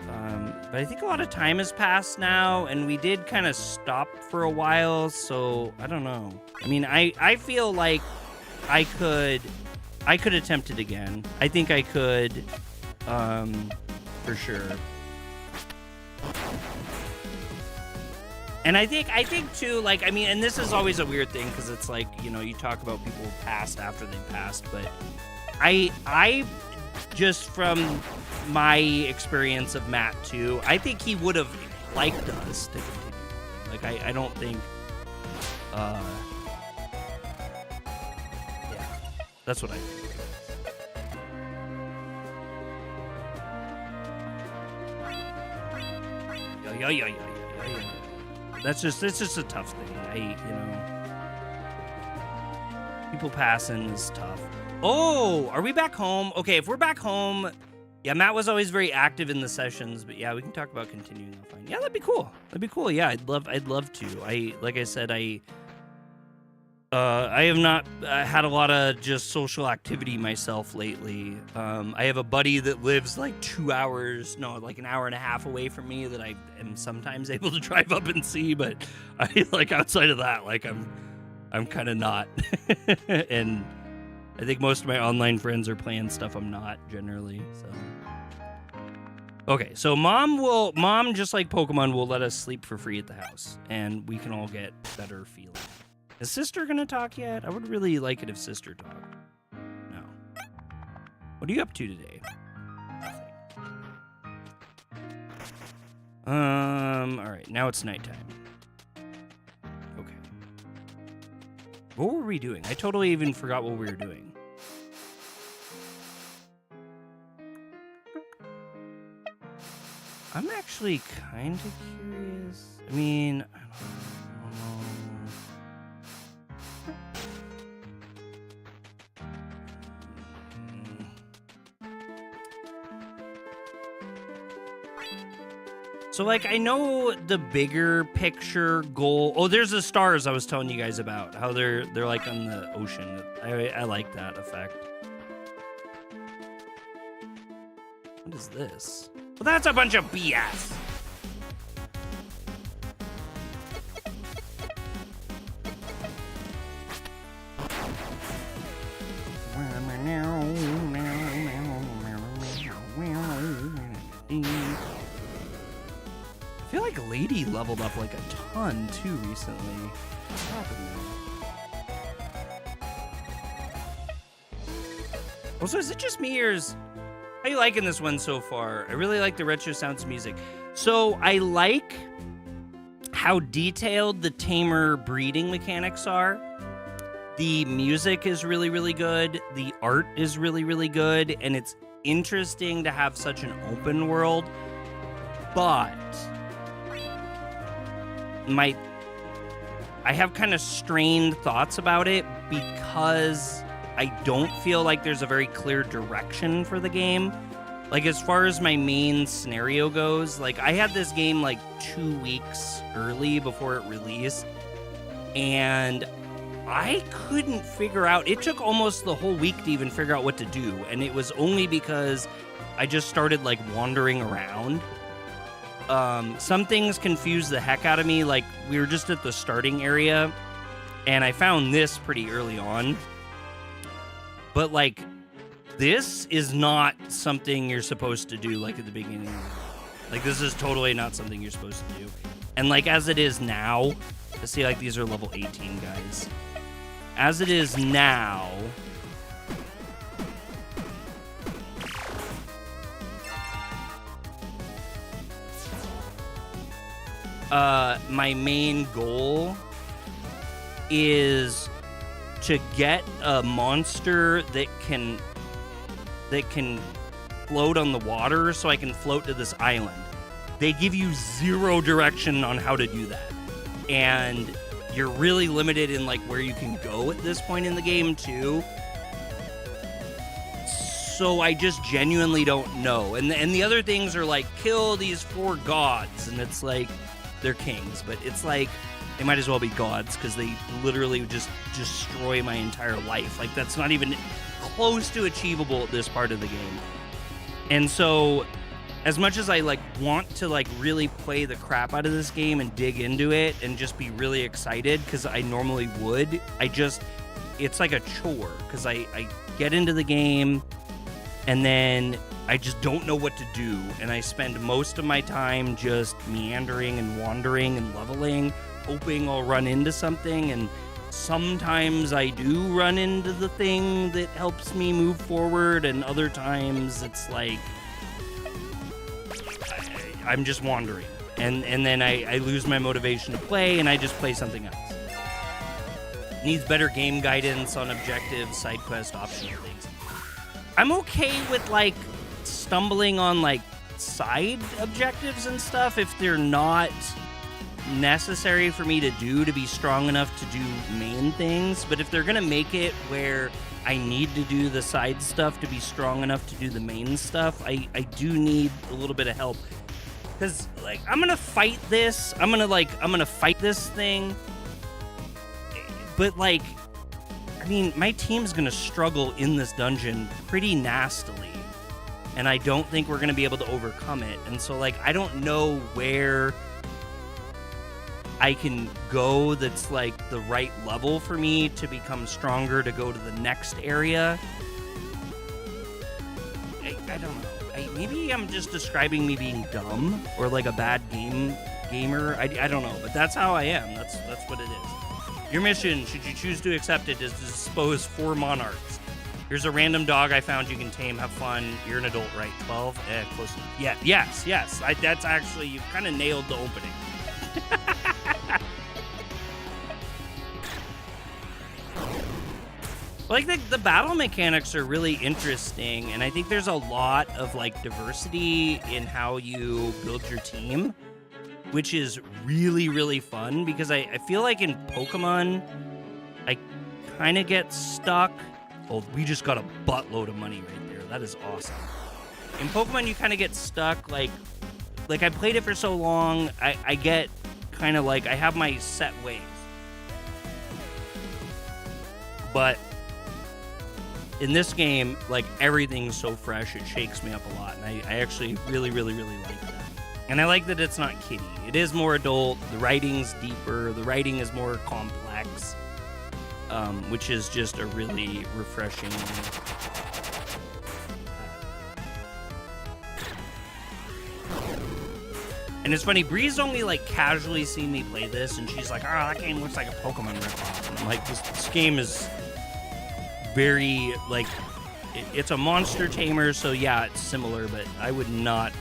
But I think a lot of time has passed now, and we did kind of stop for a while, so I don't know. I mean, I feel like I could attempt it again. I think I could, for sure. And I think too, like, I mean, and this is always a weird thing, because it's like, you know, you talk about people who passed after they passed, but I just from my experience of Matt too, I think he would have liked us to continue. Like, I don't think, yeah, that's what I think. Yeah. It's just a tough thing. People passing is tough. Oh, are we back home? Okay, if we're back home, yeah, Matt was always very active in the sessions, but yeah, we can talk about continuing. Fine. Yeah, that'd be cool. Yeah, I'd love to. Like I said, I have not had a lot of just social activity myself lately. I have a buddy that lives like an hour and a half away from me that I am sometimes able to drive up and see, but I like outside of that, like I'm kind of not. And I think most of my online friends are playing stuff I'm not generally, so. Okay, so mom, just like Pokemon, will let us sleep for free at the house, and we can all get better feeling. Is sister gonna talk yet? I would really like it if sister talked. No. What are you up to today? Nothing. All right, now it's nighttime. Okay. What were we doing? I totally even forgot what we were doing. I'm actually kind of curious. I mean, I don't know. So, like, I know the bigger picture goal. Oh, there's the stars I was telling you guys about. How they're like on the ocean. I like that effect. What is this? Well, that's a bunch of BS. I feel like Lady leveled up like a ton too recently. What's happening? Also, is it just me or is... How you liking this one so far? I really like the retro sounds music. So I like how detailed the tamer breeding mechanics are. The music is really, really good. The art is really, really good. And it's interesting to have such an open world. But I have kind of strained thoughts about it because I don't feel like there's a very clear direction for the game. Like, as far as my main scenario goes, like, I had this game, like, 2 weeks early before it released, and I couldn't figure out... It took almost the whole week to even figure out what to do, and it was only because I just started, like, wandering around. Some things confused the heck out of me, like, we were just at the starting area, and I found this pretty early on. But, like, this is not something you're supposed to do, like, at the beginning. Like, this is totally not something you're supposed to do. And, like, as it is now, let's see, like, these are level 18 guys. As it is now, my main goal is to get a monster that can float on the water so I can float to this island. They give you zero direction on how to do that. And you're really limited in like where you can go at this point in the game too. So I just genuinely don't know. And the other things are like, kill these 4 gods, and it's like, they're kings, but it's like, they might as well be gods because they literally would just destroy my entire life. Like, that's not even close to achievable at this part of the game. And so, as much as I like want to like really play the crap out of this game and dig into it and just be really excited because I normally would, it's like a chore because I get into the game and then I just don't know what to do, and I spend most of my time just meandering and wandering and leveling, hoping I'll run into something, and sometimes I do run into the thing that helps me move forward, and other times it's like I'm just wandering, and then I lose my motivation to play, and I just play something else. Needs better game guidance on objectives, side quest, optional things. I'm okay with like stumbling on like side objectives and stuff if they're not necessary for me to do to be strong enough to do main things. But if they're gonna make it where I need to do the side stuff to be strong enough to do the main stuff, I do need a little bit of help, because like I'm gonna fight this thing, but like, I mean, my team's gonna struggle in this dungeon pretty nastily, and I don't think we're gonna be able to overcome it. And so like, I don't know where I can go that's like the right level for me to become stronger to go to the next area. I don't know. Maybe I'm just describing me being dumb or like a bad gamer. I don't know, but that's how I am. That's what it is. Your mission, should you choose to accept it, is to dispose 4 monarchs. Here's a random dog I found you can tame. Have fun. You're an adult, right? 12? Close enough. Yeah, yes. That's actually, you kind of nailed the opening. Like, the battle mechanics are really interesting, and I think there's a lot of like diversity in how you build your team, which is really, really fun, because I feel like in Pokemon, I kind of get stuck. Oh, we just got a buttload of money right there. That is awesome. In Pokemon, you kind of get stuck, like I played it for so long, I get kind of like, I have my set ways. But in this game, like, everything's so fresh, it shakes me up a lot, and I actually really, really, really like that. And I like that it's not kiddie. It is more adult, the writing's deeper, the writing is more complex, which is just a really refreshing... And it's funny, Bree's only, like, casually seen me play this, and she's like, oh, that game looks like a Pokemon ripoff. And I'm like, this game is very, like, it's a Monster Tamer, so yeah, it's similar, but I would not...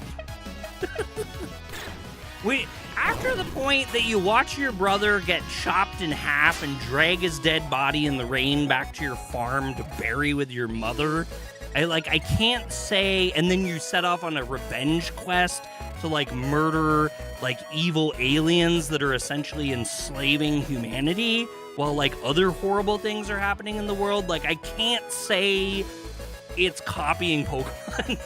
Wait, after the point that you watch your brother get chopped in half and drag his dead body in the rain back to your farm to bury with your mother, I can't say, and then you set off on a revenge quest to like murder like evil aliens that are essentially enslaving humanity while like other horrible things are happening in the world. Like I can't say it's copying Pokemon.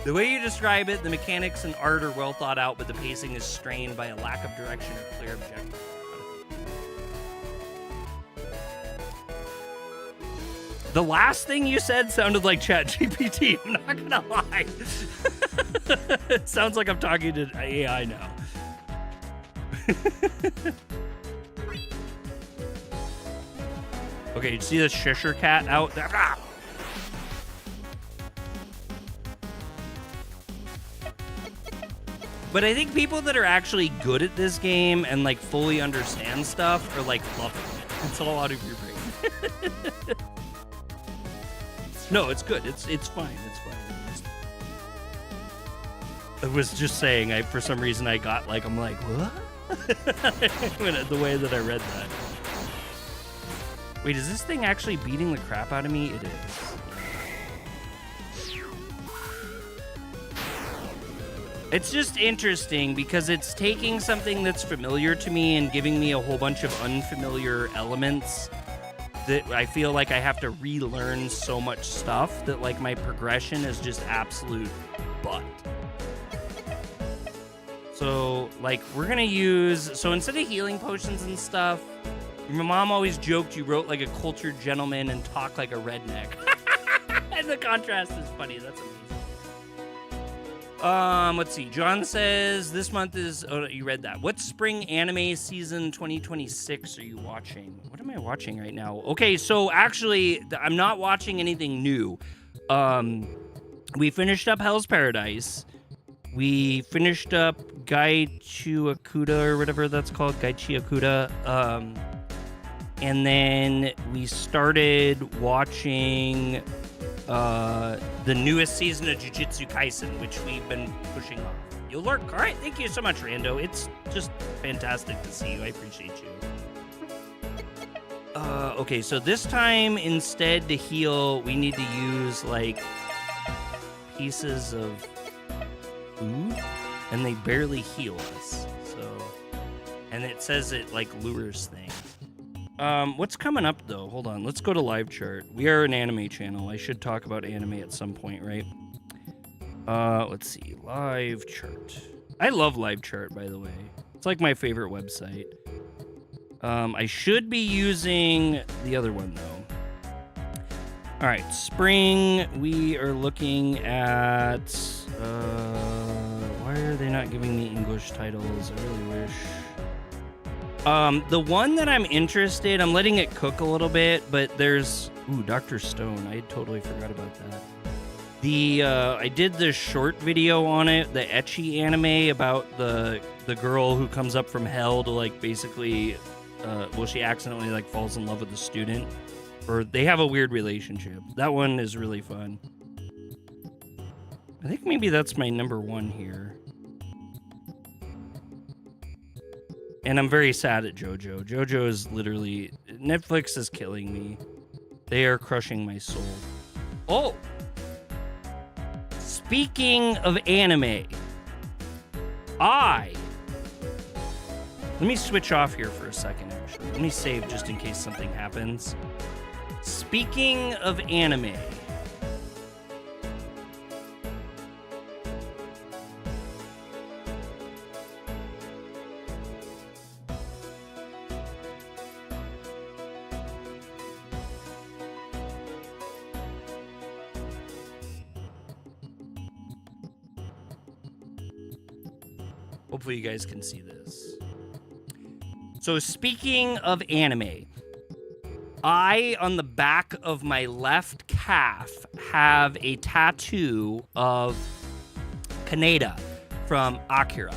The way you describe it, the mechanics and art are well thought out, but the pacing is strained by a lack of direction or clear objective. The last thing you said sounded like ChatGPT. I'm not gonna lie. It sounds like I'm talking to AI now. Okay, you see the Cheshire cat out there? Ah! But I think people that are actually good at this game and like fully understand stuff are like loving it. It's all out of your brain. No, it's good. It's fine. It's fine. I was just saying, for some reason I got like, I'm like, what? The way that I read that. Wait, is this thing actually beating the crap out of me? It is. It's just interesting because it's taking something that's familiar to me and giving me a whole bunch of unfamiliar elements that I feel like I have to relearn so much stuff that like my progression is just absolute butt. So like we're gonna use, so instead of healing potions and stuff, my mom always joked you wrote like a cultured gentleman and talk like a redneck. And the contrast is funny. That's amazing. Let's see. John says this month is, oh, you read that. What spring anime season 2026 are you watching? What am I watching right now? Okay, so actually, I'm not watching anything new. We finished up Hell's Paradise. We finished up Gaichi Akuda or whatever that's called, Gaichi Akuda. And then we started watching the newest season of Jujutsu Kaisen, which we've been pushing off. You'll lurk. All right, thank you so much, Rando. It's just fantastic to see you. I appreciate you. Okay, so this time, instead to heal, we need to use, like, pieces of food, and they barely heal us, so... And it says it, like, lures things. What's coming up, though? Hold on. Let's go to live chart. We are an anime channel. I should talk about anime at some point, right? Let's see. Live chart. I love live chart, by the way. It's like my favorite website. I should be using the other one, though. All right. Spring, we are looking at... why are they not giving me English titles? I really wish... the one that I'm interested, I'm letting it cook a little bit, but there's, ooh, Dr. Stone. I totally forgot about that. I did this short video on it, the ecchi anime about the girl who comes up from hell to like basically, she accidentally like falls in love with the student, or they have a weird relationship. That one is really fun. I think maybe that's my number one here. And I'm very sad at JoJo. JoJo is literally... Netflix is killing me. They are crushing my soul. Oh! Speaking of anime, let me switch off here for a second, actually. Let me save just in case something happens. Speaking of anime... Hopefully you guys can see this. So speaking of anime, I, on the back of my left calf, have a tattoo of Kaneda from Akira.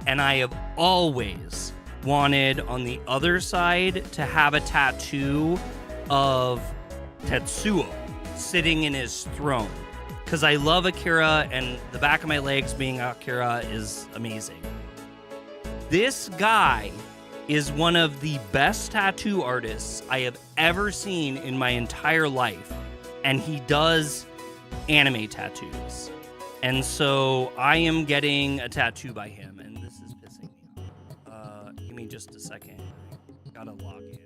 And I have always wanted on the other side to have a tattoo of Tetsuo sitting in his throne. Because I love Akira, and the back of my legs being Akira is amazing. This guy is one of the best tattoo artists I have ever seen in my entire life. and he does anime tattoos. And so I am getting a tattoo by him, and this is pissing me off. Give me just a second. I gotta log in.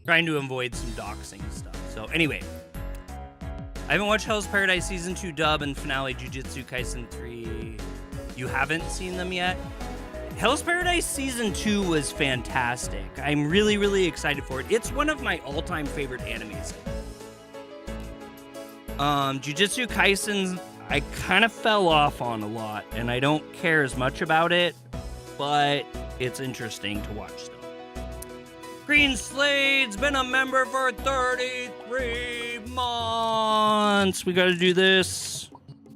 Trying to avoid some doxing stuff. So anyway, I haven't watched Hell's Paradise Season 2 dub and finale Jujutsu Kaisen 3. You haven't seen them yet? Hell's Paradise Season 2 was fantastic. I'm really, really excited for it. It's one of my all-time favorite animes. Jujutsu Kaisen, I kind of fell off on a lot, and I don't care as much about it, but it's interesting to watch still. Green Slade's been a member for 33 months. We gotta do this.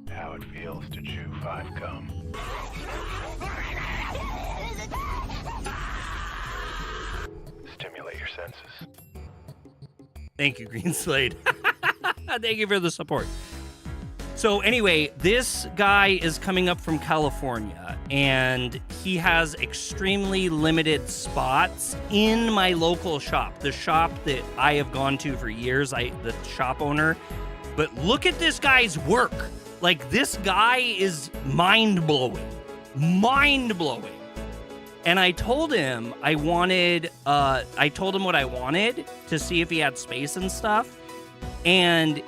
How it feels to chew 5 gum. Stimulate your senses. Thank you, Green Slade. Thank you for the support. So anyway, this guy is coming up from California, and he has extremely limited spots in my local shop, the shop that I have gone to for years, the shop owner. But look at this guy's work. Like, this guy is mind-blowing. Mind-blowing. And I told him what I wanted to see if he had space and stuff. And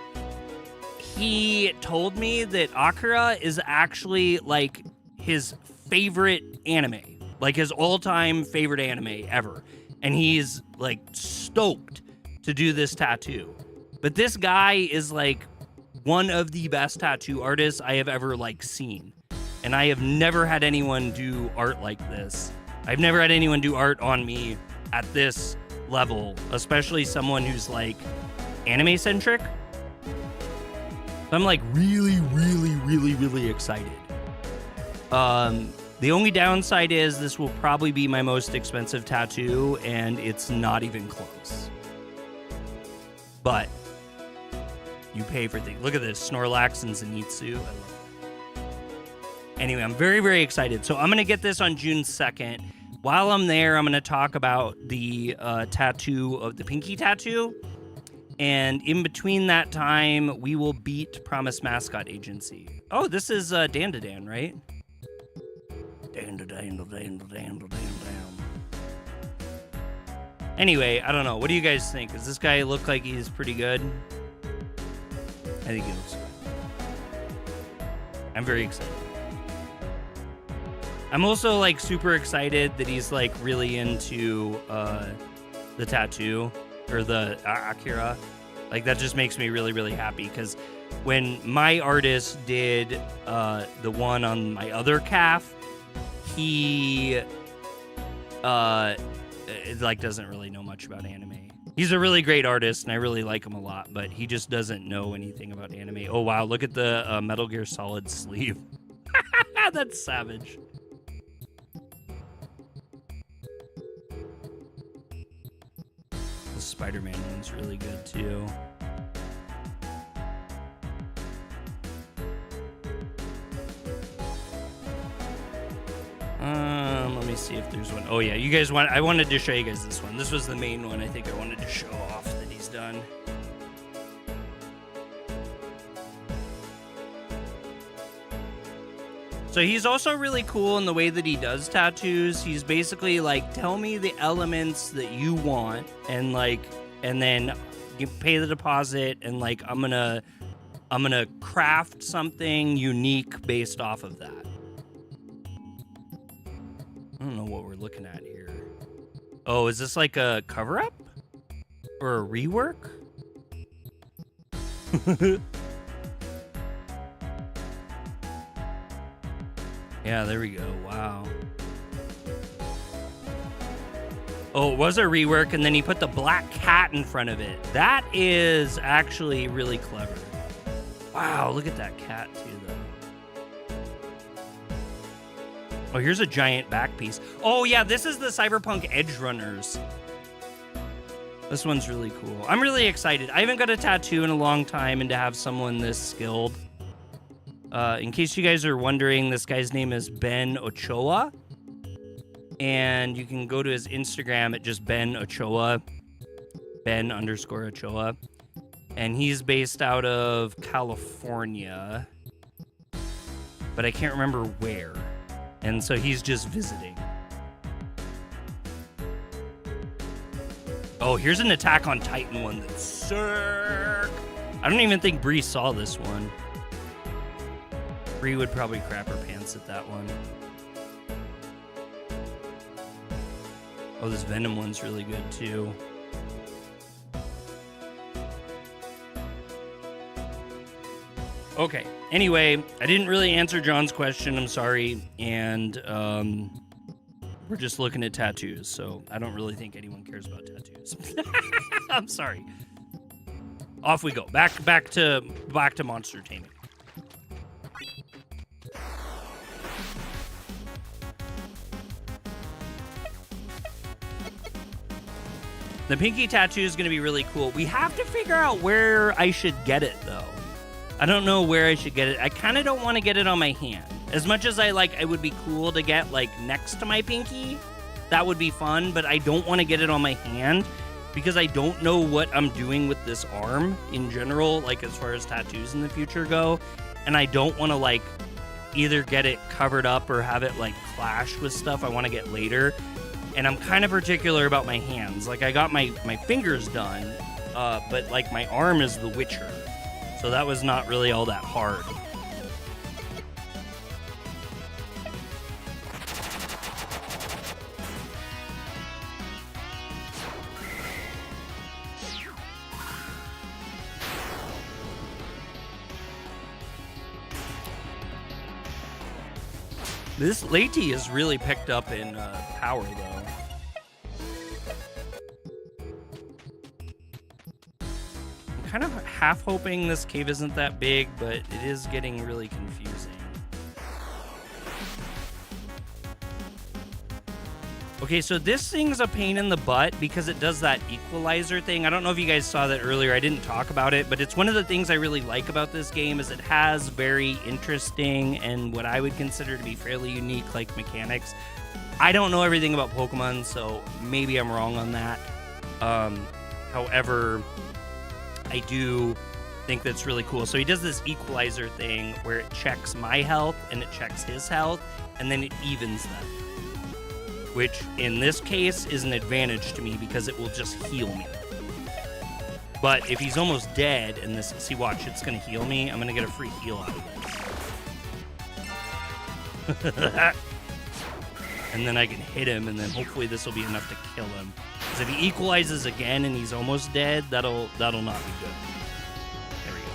he told me that Akira is actually like his favorite anime, like his all-time favorite anime ever. And he's like stoked to do this tattoo. But this guy is like one of the best tattoo artists I have ever like seen. And I have never had anyone do art like this. I've never had anyone do art on me at this level, especially someone who's like anime centric. So I'm like really, really, really, really excited. The only downside is this will probably be my most expensive tattoo, and it's not even close. But you pay for things. Look at this, Snorlax and Zenitsu. I love it. Anyway, I'm very, very excited. So I'm going to get this on June 2nd. While I'm there, I'm going to talk about the tattoo of the pinky tattoo. And in between that time, we will beat Promise Mascot Agency. Oh, this is Dandadan, right? Dandadan. Anyway, I don't know. What do you guys think? Does this guy look like he's pretty good? I think he looks good. I'm very excited. I'm also like super excited that he's like really into the tattoo or the Akira. Like that just makes me really, really happy because when my artist did the one on my other calf, he like doesn't really know much about anime. He's a really great artist and I really like him a lot, but he just doesn't know anything about anime. Oh wow, look at the Metal Gear Solid sleeve. That's savage. The Spider-Man one's really good too. Let me see if there's one. Oh yeah, you guys I wanted to show you guys this one. This was the main one I think I wanted to show off that he's done. So he's also really cool in the way that he does tattoos. He's basically like, tell me the elements that you want, and like, and then you pay the deposit, and like, I'm gonna craft something unique based off of that. I don't know what we're looking at here. Oh, is this like a cover-up or a rework? Yeah, there we go. Wow. Oh, it was a rework, and then he put the black cat in front of it. That is actually really clever. Wow, look at that cat, too, though. Oh, here's a giant back piece. Oh, yeah, this is the Cyberpunk Edge Runners. This one's really cool. I'm really excited. I haven't got a tattoo in a long time, and to have someone this skilled In case you guys are wondering, this guy's name is Ben Ochoa. And you can go to his Instagram at just Ben Ochoa. Ben_Ochoa. And he's based out of California. But I can't remember where. And so he's just visiting. Oh, here's an Attack on Titan one that's sick. I don't even think Bree saw this one. Bree would probably crap her pants at that one. Oh, this Venom one's really good too. Okay, anyway, I didn't really answer John's question, I'm sorry. And we're just looking at tattoos, so I don't really think anyone cares about tattoos. I'm sorry. Off we go. Back to Monster Taming. The pinky tattoo is going to be really cool. We have to figure out where I should get it, though. I don't know where I should get it. I kind of don't want to get it on my hand. As much as it would be cool to get, next to my pinky. That would be fun, but I don't want to get it on my hand because I don't know what I'm doing with this arm in general, as far as tattoos in the future go. And I don't want to, either get it covered up or have it, clash with stuff I want to get later. And I'm kind of particular about my hands. I got my fingers done, but, my arm is the Witcher. So that was not really all that hard. This Lady is really picked up in power, though. I'm kind of half hoping this cave isn't that big, but it is getting really confusing. Okay, so this thing's a pain in the butt because it does that equalizer thing. I don't know if you guys saw that earlier. I didn't talk about it, but it's one of the things I really like about this game is it has very interesting and what I would consider to be fairly unique, mechanics. I don't know everything about Pokemon, so maybe I'm wrong on that. However, I do think that's really cool. So he does this equalizer thing where it checks my health and it checks his health, and then it evens them. Which, in this case, is an advantage to me because it will just heal me. But if he's almost dead, and this, see, watch, it's going to heal me, I'm going to get a free heal out of this. And then I can hit him, and then hopefully this will be enough to kill him. Because if he equalizes again and he's almost dead, that'll not be good. There we go.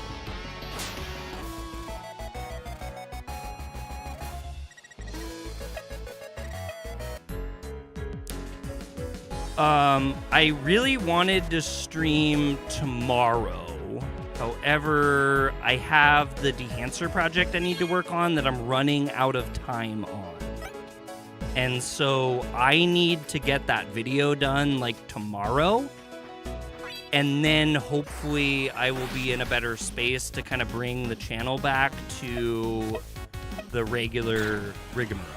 I really wanted to stream tomorrow. However, I have the Dehancer project I need to work on that I'm running out of time on. And so I need to get that video done tomorrow. And then hopefully I will be in a better space to kind of bring the channel back to the regular rigmarole.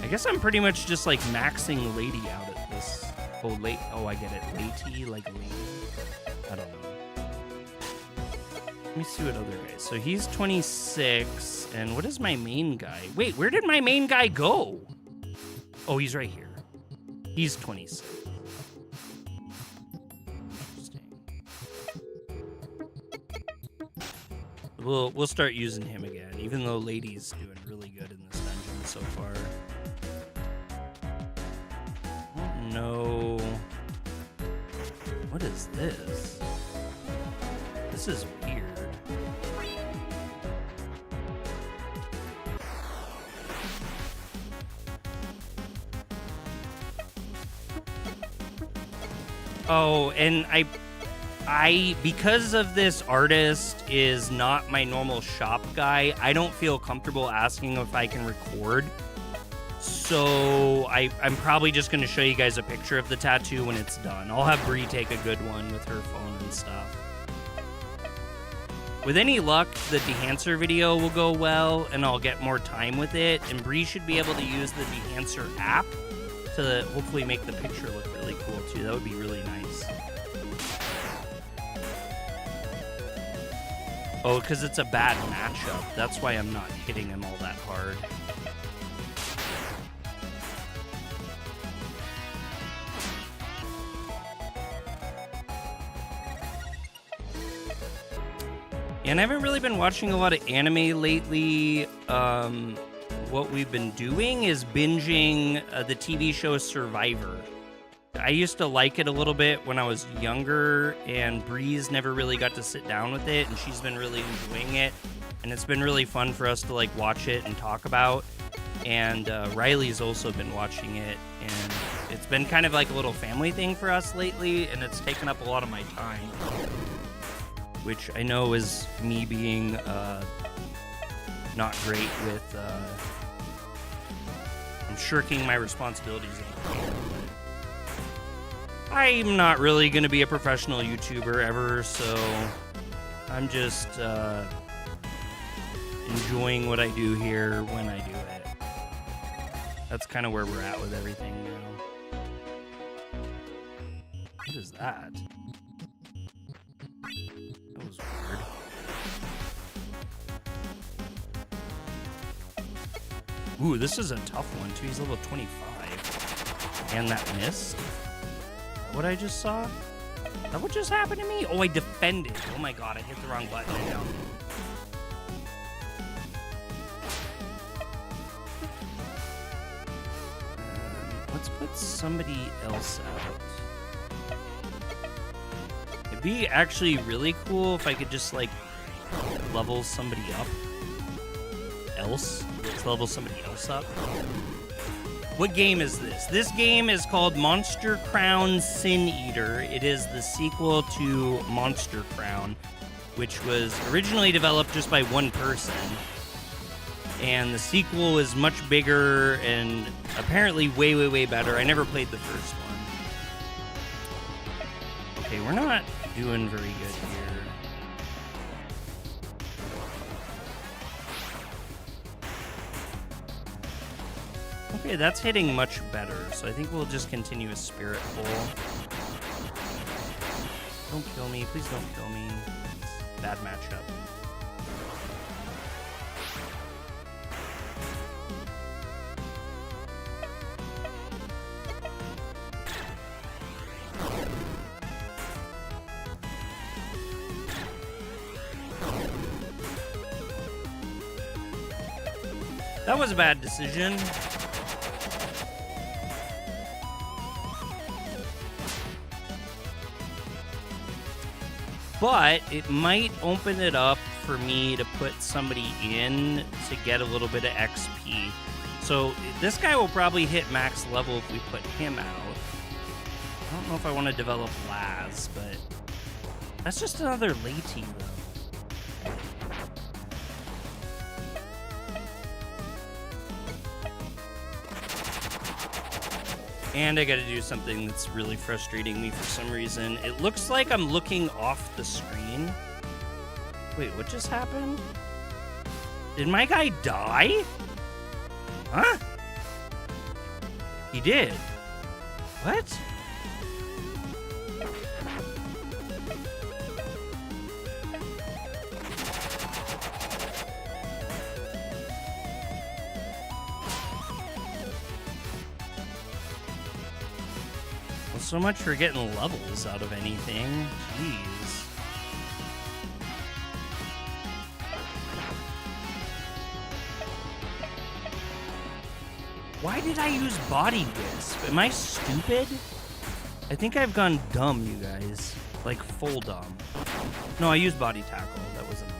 I guess I'm pretty much just maxing Lady out at this whole I get it. Lady, Lady. I don't know. Let me see what other guys. So he's 26, and what is my main guy? Wait, where did my main guy go? Oh, he's right here. He's 26. Interesting. We'll start using him again, even though Lady's doing really good in this dungeon so far. No. What is this? This is weird. Oh, and I because of this artist is not my normal shop guy, I don't feel comfortable asking if I can record. So I'm probably just going to show you guys a picture of the tattoo when it's done. I'll have Bree take a good one with her phone and stuff. With any luck, the Dehancer video will go well, and I'll get more time with it. And Bree should be able to use the Dehancer app to hopefully make the picture look really cool, too. That would be really nice. Oh, because it's a bad matchup. That's why I'm not hitting him all that hard. And I haven't really been watching a lot of anime lately. What we've been doing is binging the TV show Survivor. I used to like it a little bit when I was younger, and Breeze never really got to sit down with it, and she's been really enjoying it. And it's been really fun for us to like watch it and talk about. And Riley's also been watching it, and it's been kind of like a little family thing for us lately, and it's taken up a lot of my time. Which I know is me being not great with I'm shirking my responsibilities. I'm not really going to be a professional YouTuber ever, so I'm just enjoying what I do here when I do it. That's kind of where we're at with everything now. What is that? That was weird. Ooh, this is a tough one, too. He's level 25. And that missed. What I just saw? Is that what just happened to me? Oh, I defended. Oh my god, I hit the wrong button. I know. Let's put somebody else out. It'd be actually really cool if I could just, like, level somebody up. Let's level somebody else up. What game is this? This game is called Monster Crown Sin Eater. It is the sequel to Monster Crown, which was originally developed just by one person. And the sequel is much bigger and apparently way, way, way better. I never played the first one. Okay, we're not doing very good here. Okay, that's hitting much better, so I think we'll just continue a Spirit Bowl. Don't kill me, please don't kill me. It's a bad matchup. That was a bad decision. But it might open it up for me to put somebody in to get a little bit of XP. So this guy will probably hit max level if we put him out. I don't know if I want to develop Laz, but that's just another Lati though. And I gotta do something that's really frustrating me for some reason. It looks like I'm looking off the screen. Wait, what just happened? Did my guy die? Huh? He did. What? So much for getting levels out of anything. Jeez. Why did I use Body Wisp? Am I stupid? I think I've gone dumb, you guys. Like, full dumb. No, I used Body Tackle. That wasn't...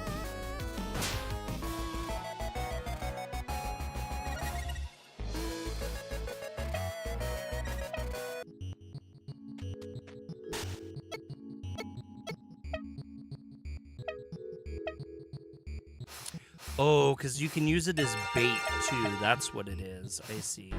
Oh, because you can use it as bait, too. That's what it is. I see.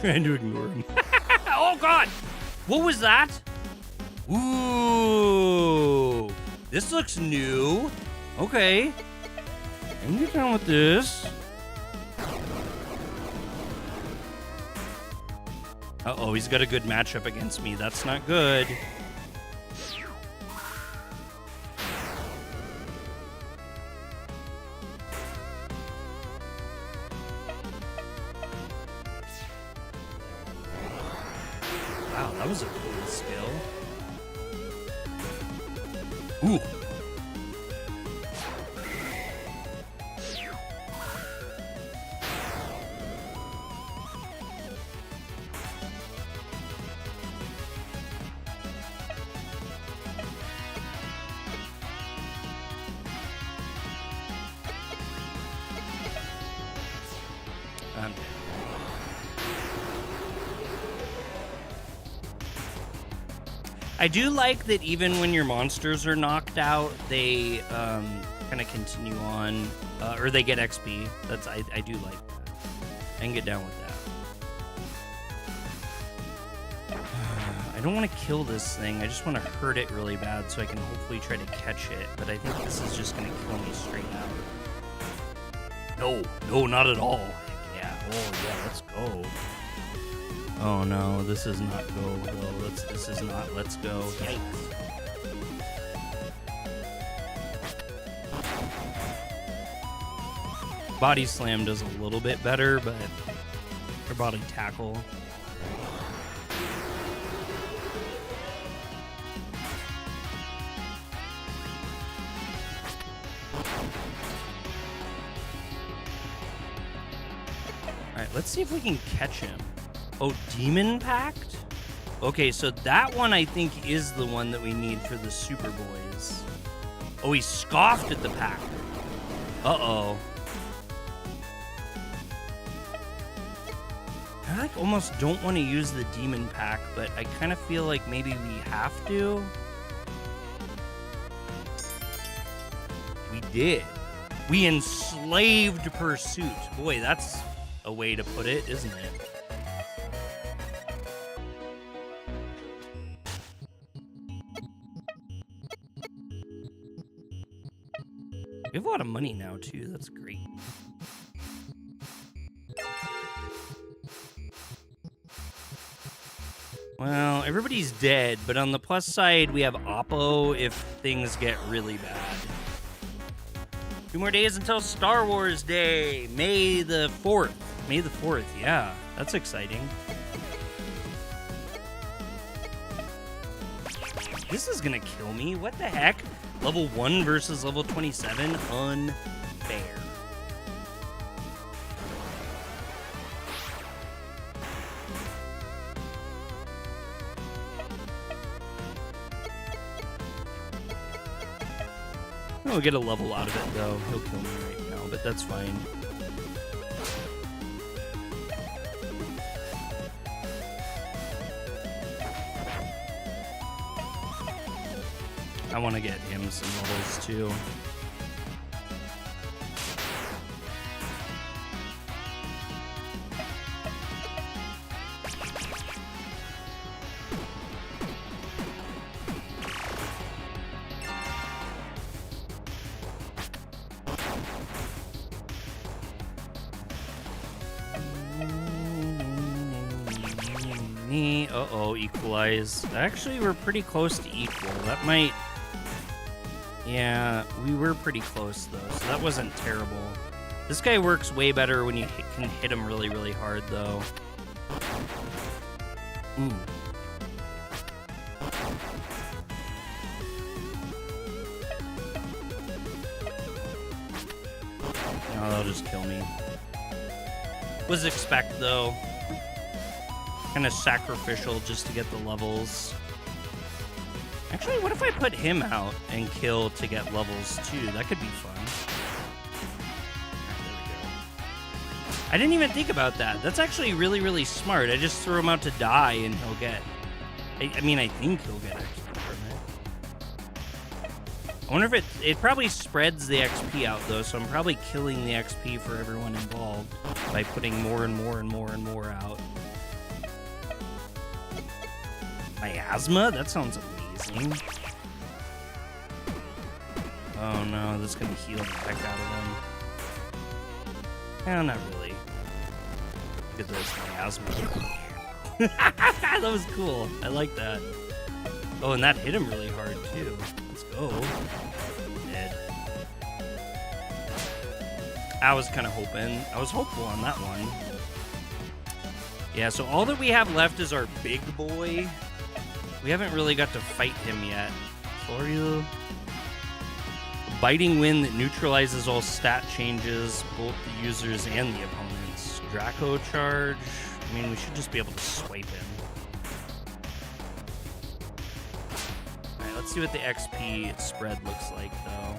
Trying to ignore him. Oh, God! What was that? Ooh! This looks new. Okay. I can get down with this. Uh-oh, he's got a good matchup against me. That's not good. Wow, that was a cool skill. Ooh. I'm dead. I do like that even when your monsters are knocked out, they kind of continue on, or they get XP. That's I do like that. I can get down with that. I don't want to kill this thing. I just want to hurt it really bad so I can hopefully try to catch it. But I think this is just going to kill me straight out. No, not at all. Yeah. Oh yeah, let's go. Oh no, this is not go though. This is not let's go. Yikes. Body slam does a little bit better, but or body tackle. Alright, let's see if we can catch him. Oh, Demon Pact? Okay, so that one I think is the one that we need for the Super Boys. Oh, he scoffed at the pack. Uh-oh. I like almost don't want to use the Demon Pack, but I kind of feel like maybe we have to. We did. We enslaved Pursuit. Boy, that's a way to put it, isn't it? We have a lot of money now, too. That's great. Well, everybody's dead, but on the plus side, we have Oppo if things get really bad. 2 more days until Star Wars Day, May the 4th. May the 4th, yeah. That's exciting. This is gonna kill me. What the heck? Level 1 versus level 27? Unfair. We'll get a level out of it, though. He'll kill me right now, but that's fine. I want to get him some levels, too. Uh-oh, equalize. Actually, we're pretty close to equal. That might... Yeah, we were pretty close, though, so that wasn't terrible. This guy works way better when you can hit him really, really hard, though. Ooh. No, that'll just kill me. Was expect, though. Kind of sacrificial just to get the levels. Actually, what if I put him out and kill to get levels too? That could be fun. There we go. I didn't even think about that. That's actually really, really smart. I just throw him out to die and he'll get... I mean, I think he'll get XP from it. I wonder if it probably spreads the XP out, though, so I'm probably killing the XP for everyone involved by putting more and more and more and more out. Miasma? That sounds amazing. Oh no, this is gonna heal the heck out of them. Eh, not really. Look at this miasma. That was cool. I like that. Oh, and that hit him really hard too. Let's go. Dead. I was kind of hoping. I was hopeful on that one. Yeah, so all that we have left is our big boy. We haven't really got to fight him yet. For you. Biting wind that neutralizes all stat changes, both the users and the opponents. Draco charge. I mean, we should just be able to swipe him. Alright, let's see what the XP spread looks like, though.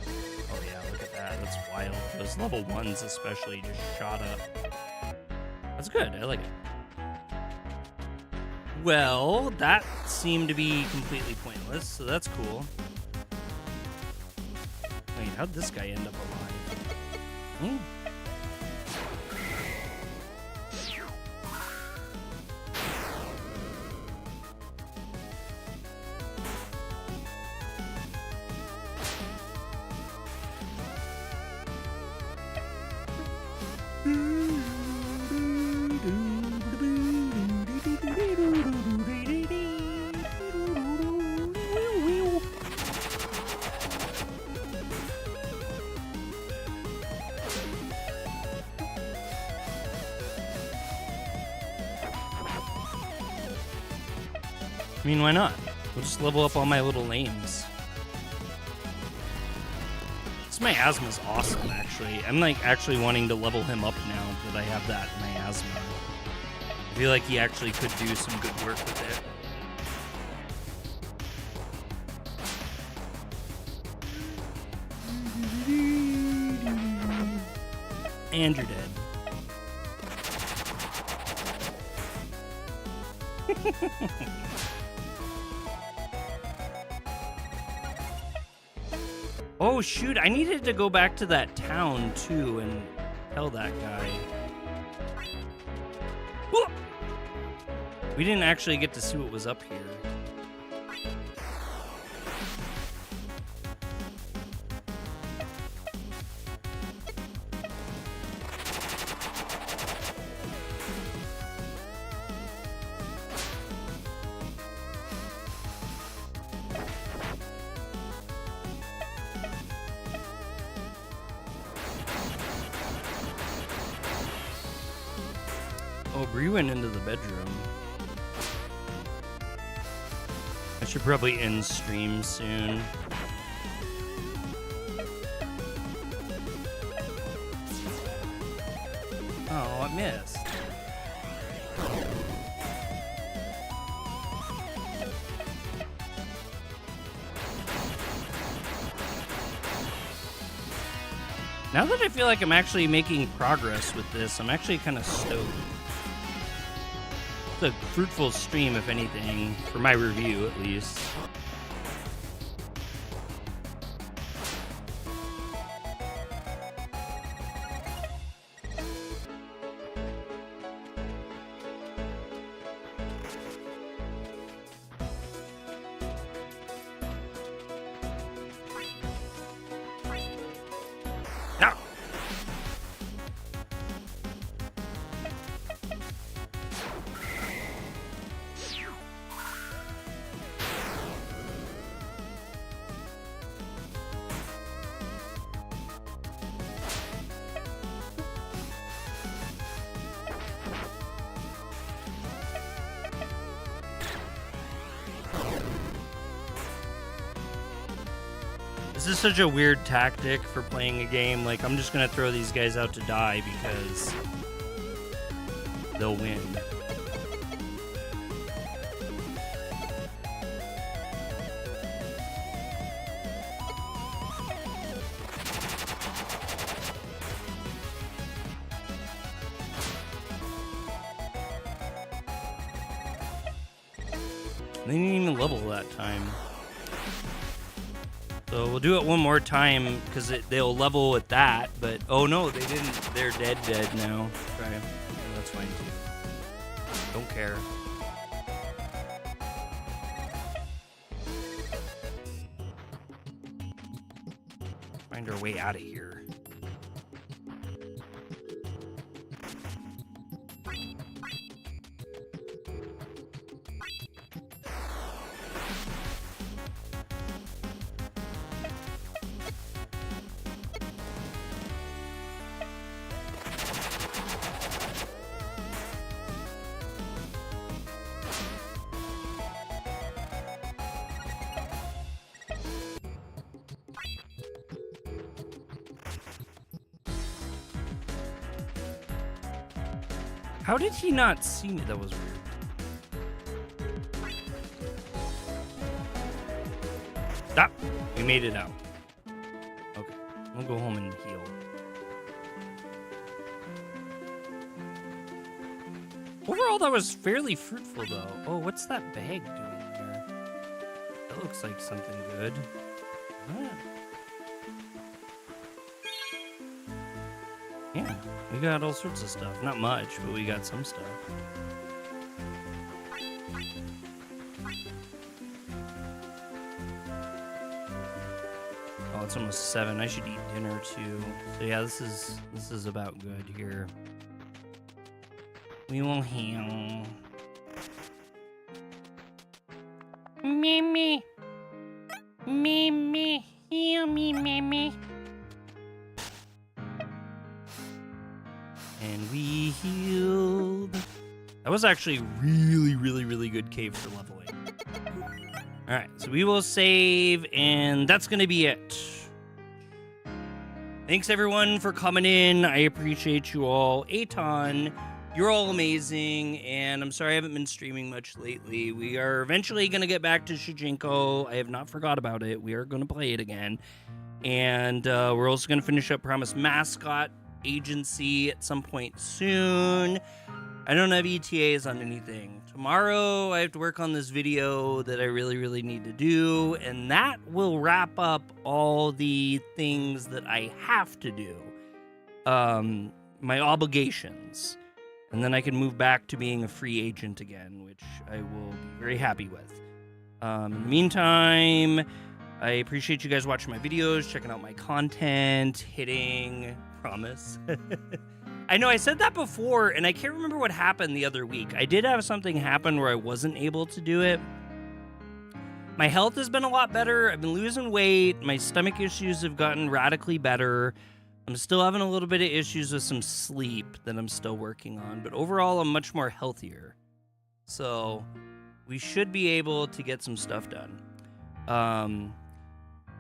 Oh yeah, look at that. That's wild. Those level 1s especially just shot up. That's good. I like it. Well, that seemed to be completely pointless, so that's cool. Wait, how'd this guy end up alive? Hmm? I mean, why not? We'll just level up all my little lanes. This miasma's awesome, actually. I'm like actually wanting to level him up now that I have that miasma. I feel like he actually could do some good work with it. And you're dead. Oh shoot, I needed to go back to that town too and tell that guy. Whoa! We didn't actually get to see what was up here. Oh, Bree went into the bedroom. I should probably end stream soon. Oh, I missed. Now that I feel like I'm actually making progress with this, I'm actually kind of stoked. It's a fruitful stream, if anything, for my review at least. This is such a weird tactic for playing a game. Like, I'm just gonna throw these guys out to die because they'll win. They didn't even level that time. So we'll do it one more time because they'll level with that. But oh no, they didn't. They're dead now. Okay, yeah, that's fine too. Don't care. Find our way out of here. How did he not see me? That was weird. Stop! We made it out. Okay, we'll go home and heal. Overall, that was fairly fruitful, though. Oh, what's that bag doing there? That looks like something good. What? Yeah, we got all sorts of stuff. Not much, but we got some stuff. Oh, it's almost 7. I should eat dinner too. So yeah, this is about good here. We will heal. Mimi. Mimi. Heal me, Mimi. And we healed. That was actually really good cave for leveling. Alright, so we will save, and that's going to be it. Thanks everyone for coming in. I appreciate you all a ton. You're all amazing, and I'm sorry I haven't been streaming much lately. We are eventually going to get back to Shujinko. I have not forgot about it. We are going to play it again. And we're also going to finish up Promised Mascot Agency at some point soon. I don't have ETAs on anything. Tomorrow I have to work on this video that I really need to do, and that will wrap up all the things that I have to do. My obligations. And then I can move back to being a free agent again, which I will be very happy with. In the meantime, I appreciate you guys watching my videos, checking out my content, hitting promise. I know I said that before, and I can't remember what happened the other week. I did have something happen where I wasn't able to do it. My health has been a lot better. I've been losing weight. My stomach issues have gotten radically better. I'm still having a little bit of issues with some sleep that I'm still working on, but overall I'm much more healthier. So we should be able to get some stuff done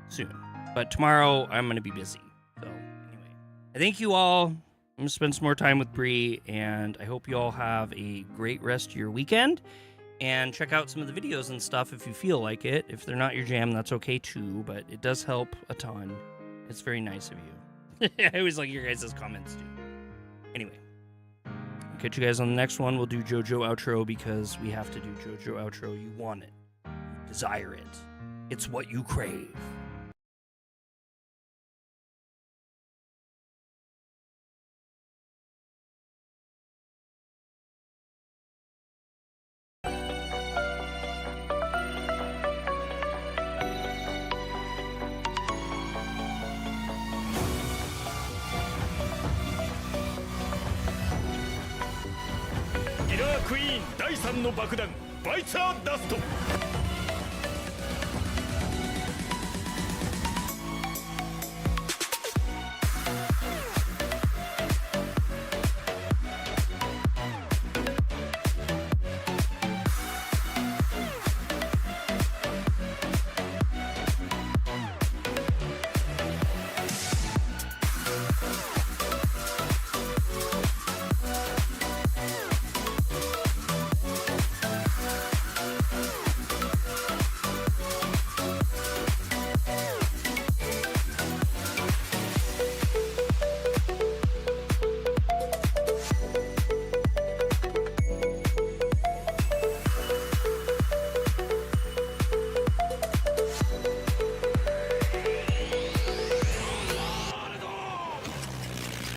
soon. But tomorrow I'm going to be busy. So anyway, I thank you all. I'm going to spend some more time with Bree, and I hope you all have a great rest of your weekend. And check out some of the videos and stuff if you feel like it. If they're not your jam, that's okay too, but it does help a ton. It's very nice of you. I always like your guys' comments too. Anyway, I'll catch you guys on the next one. We'll do JoJo outro because we have to do JoJo outro. You want it. You desire it. It's what you crave.キラークイーン第3の爆弾バイツァーダスト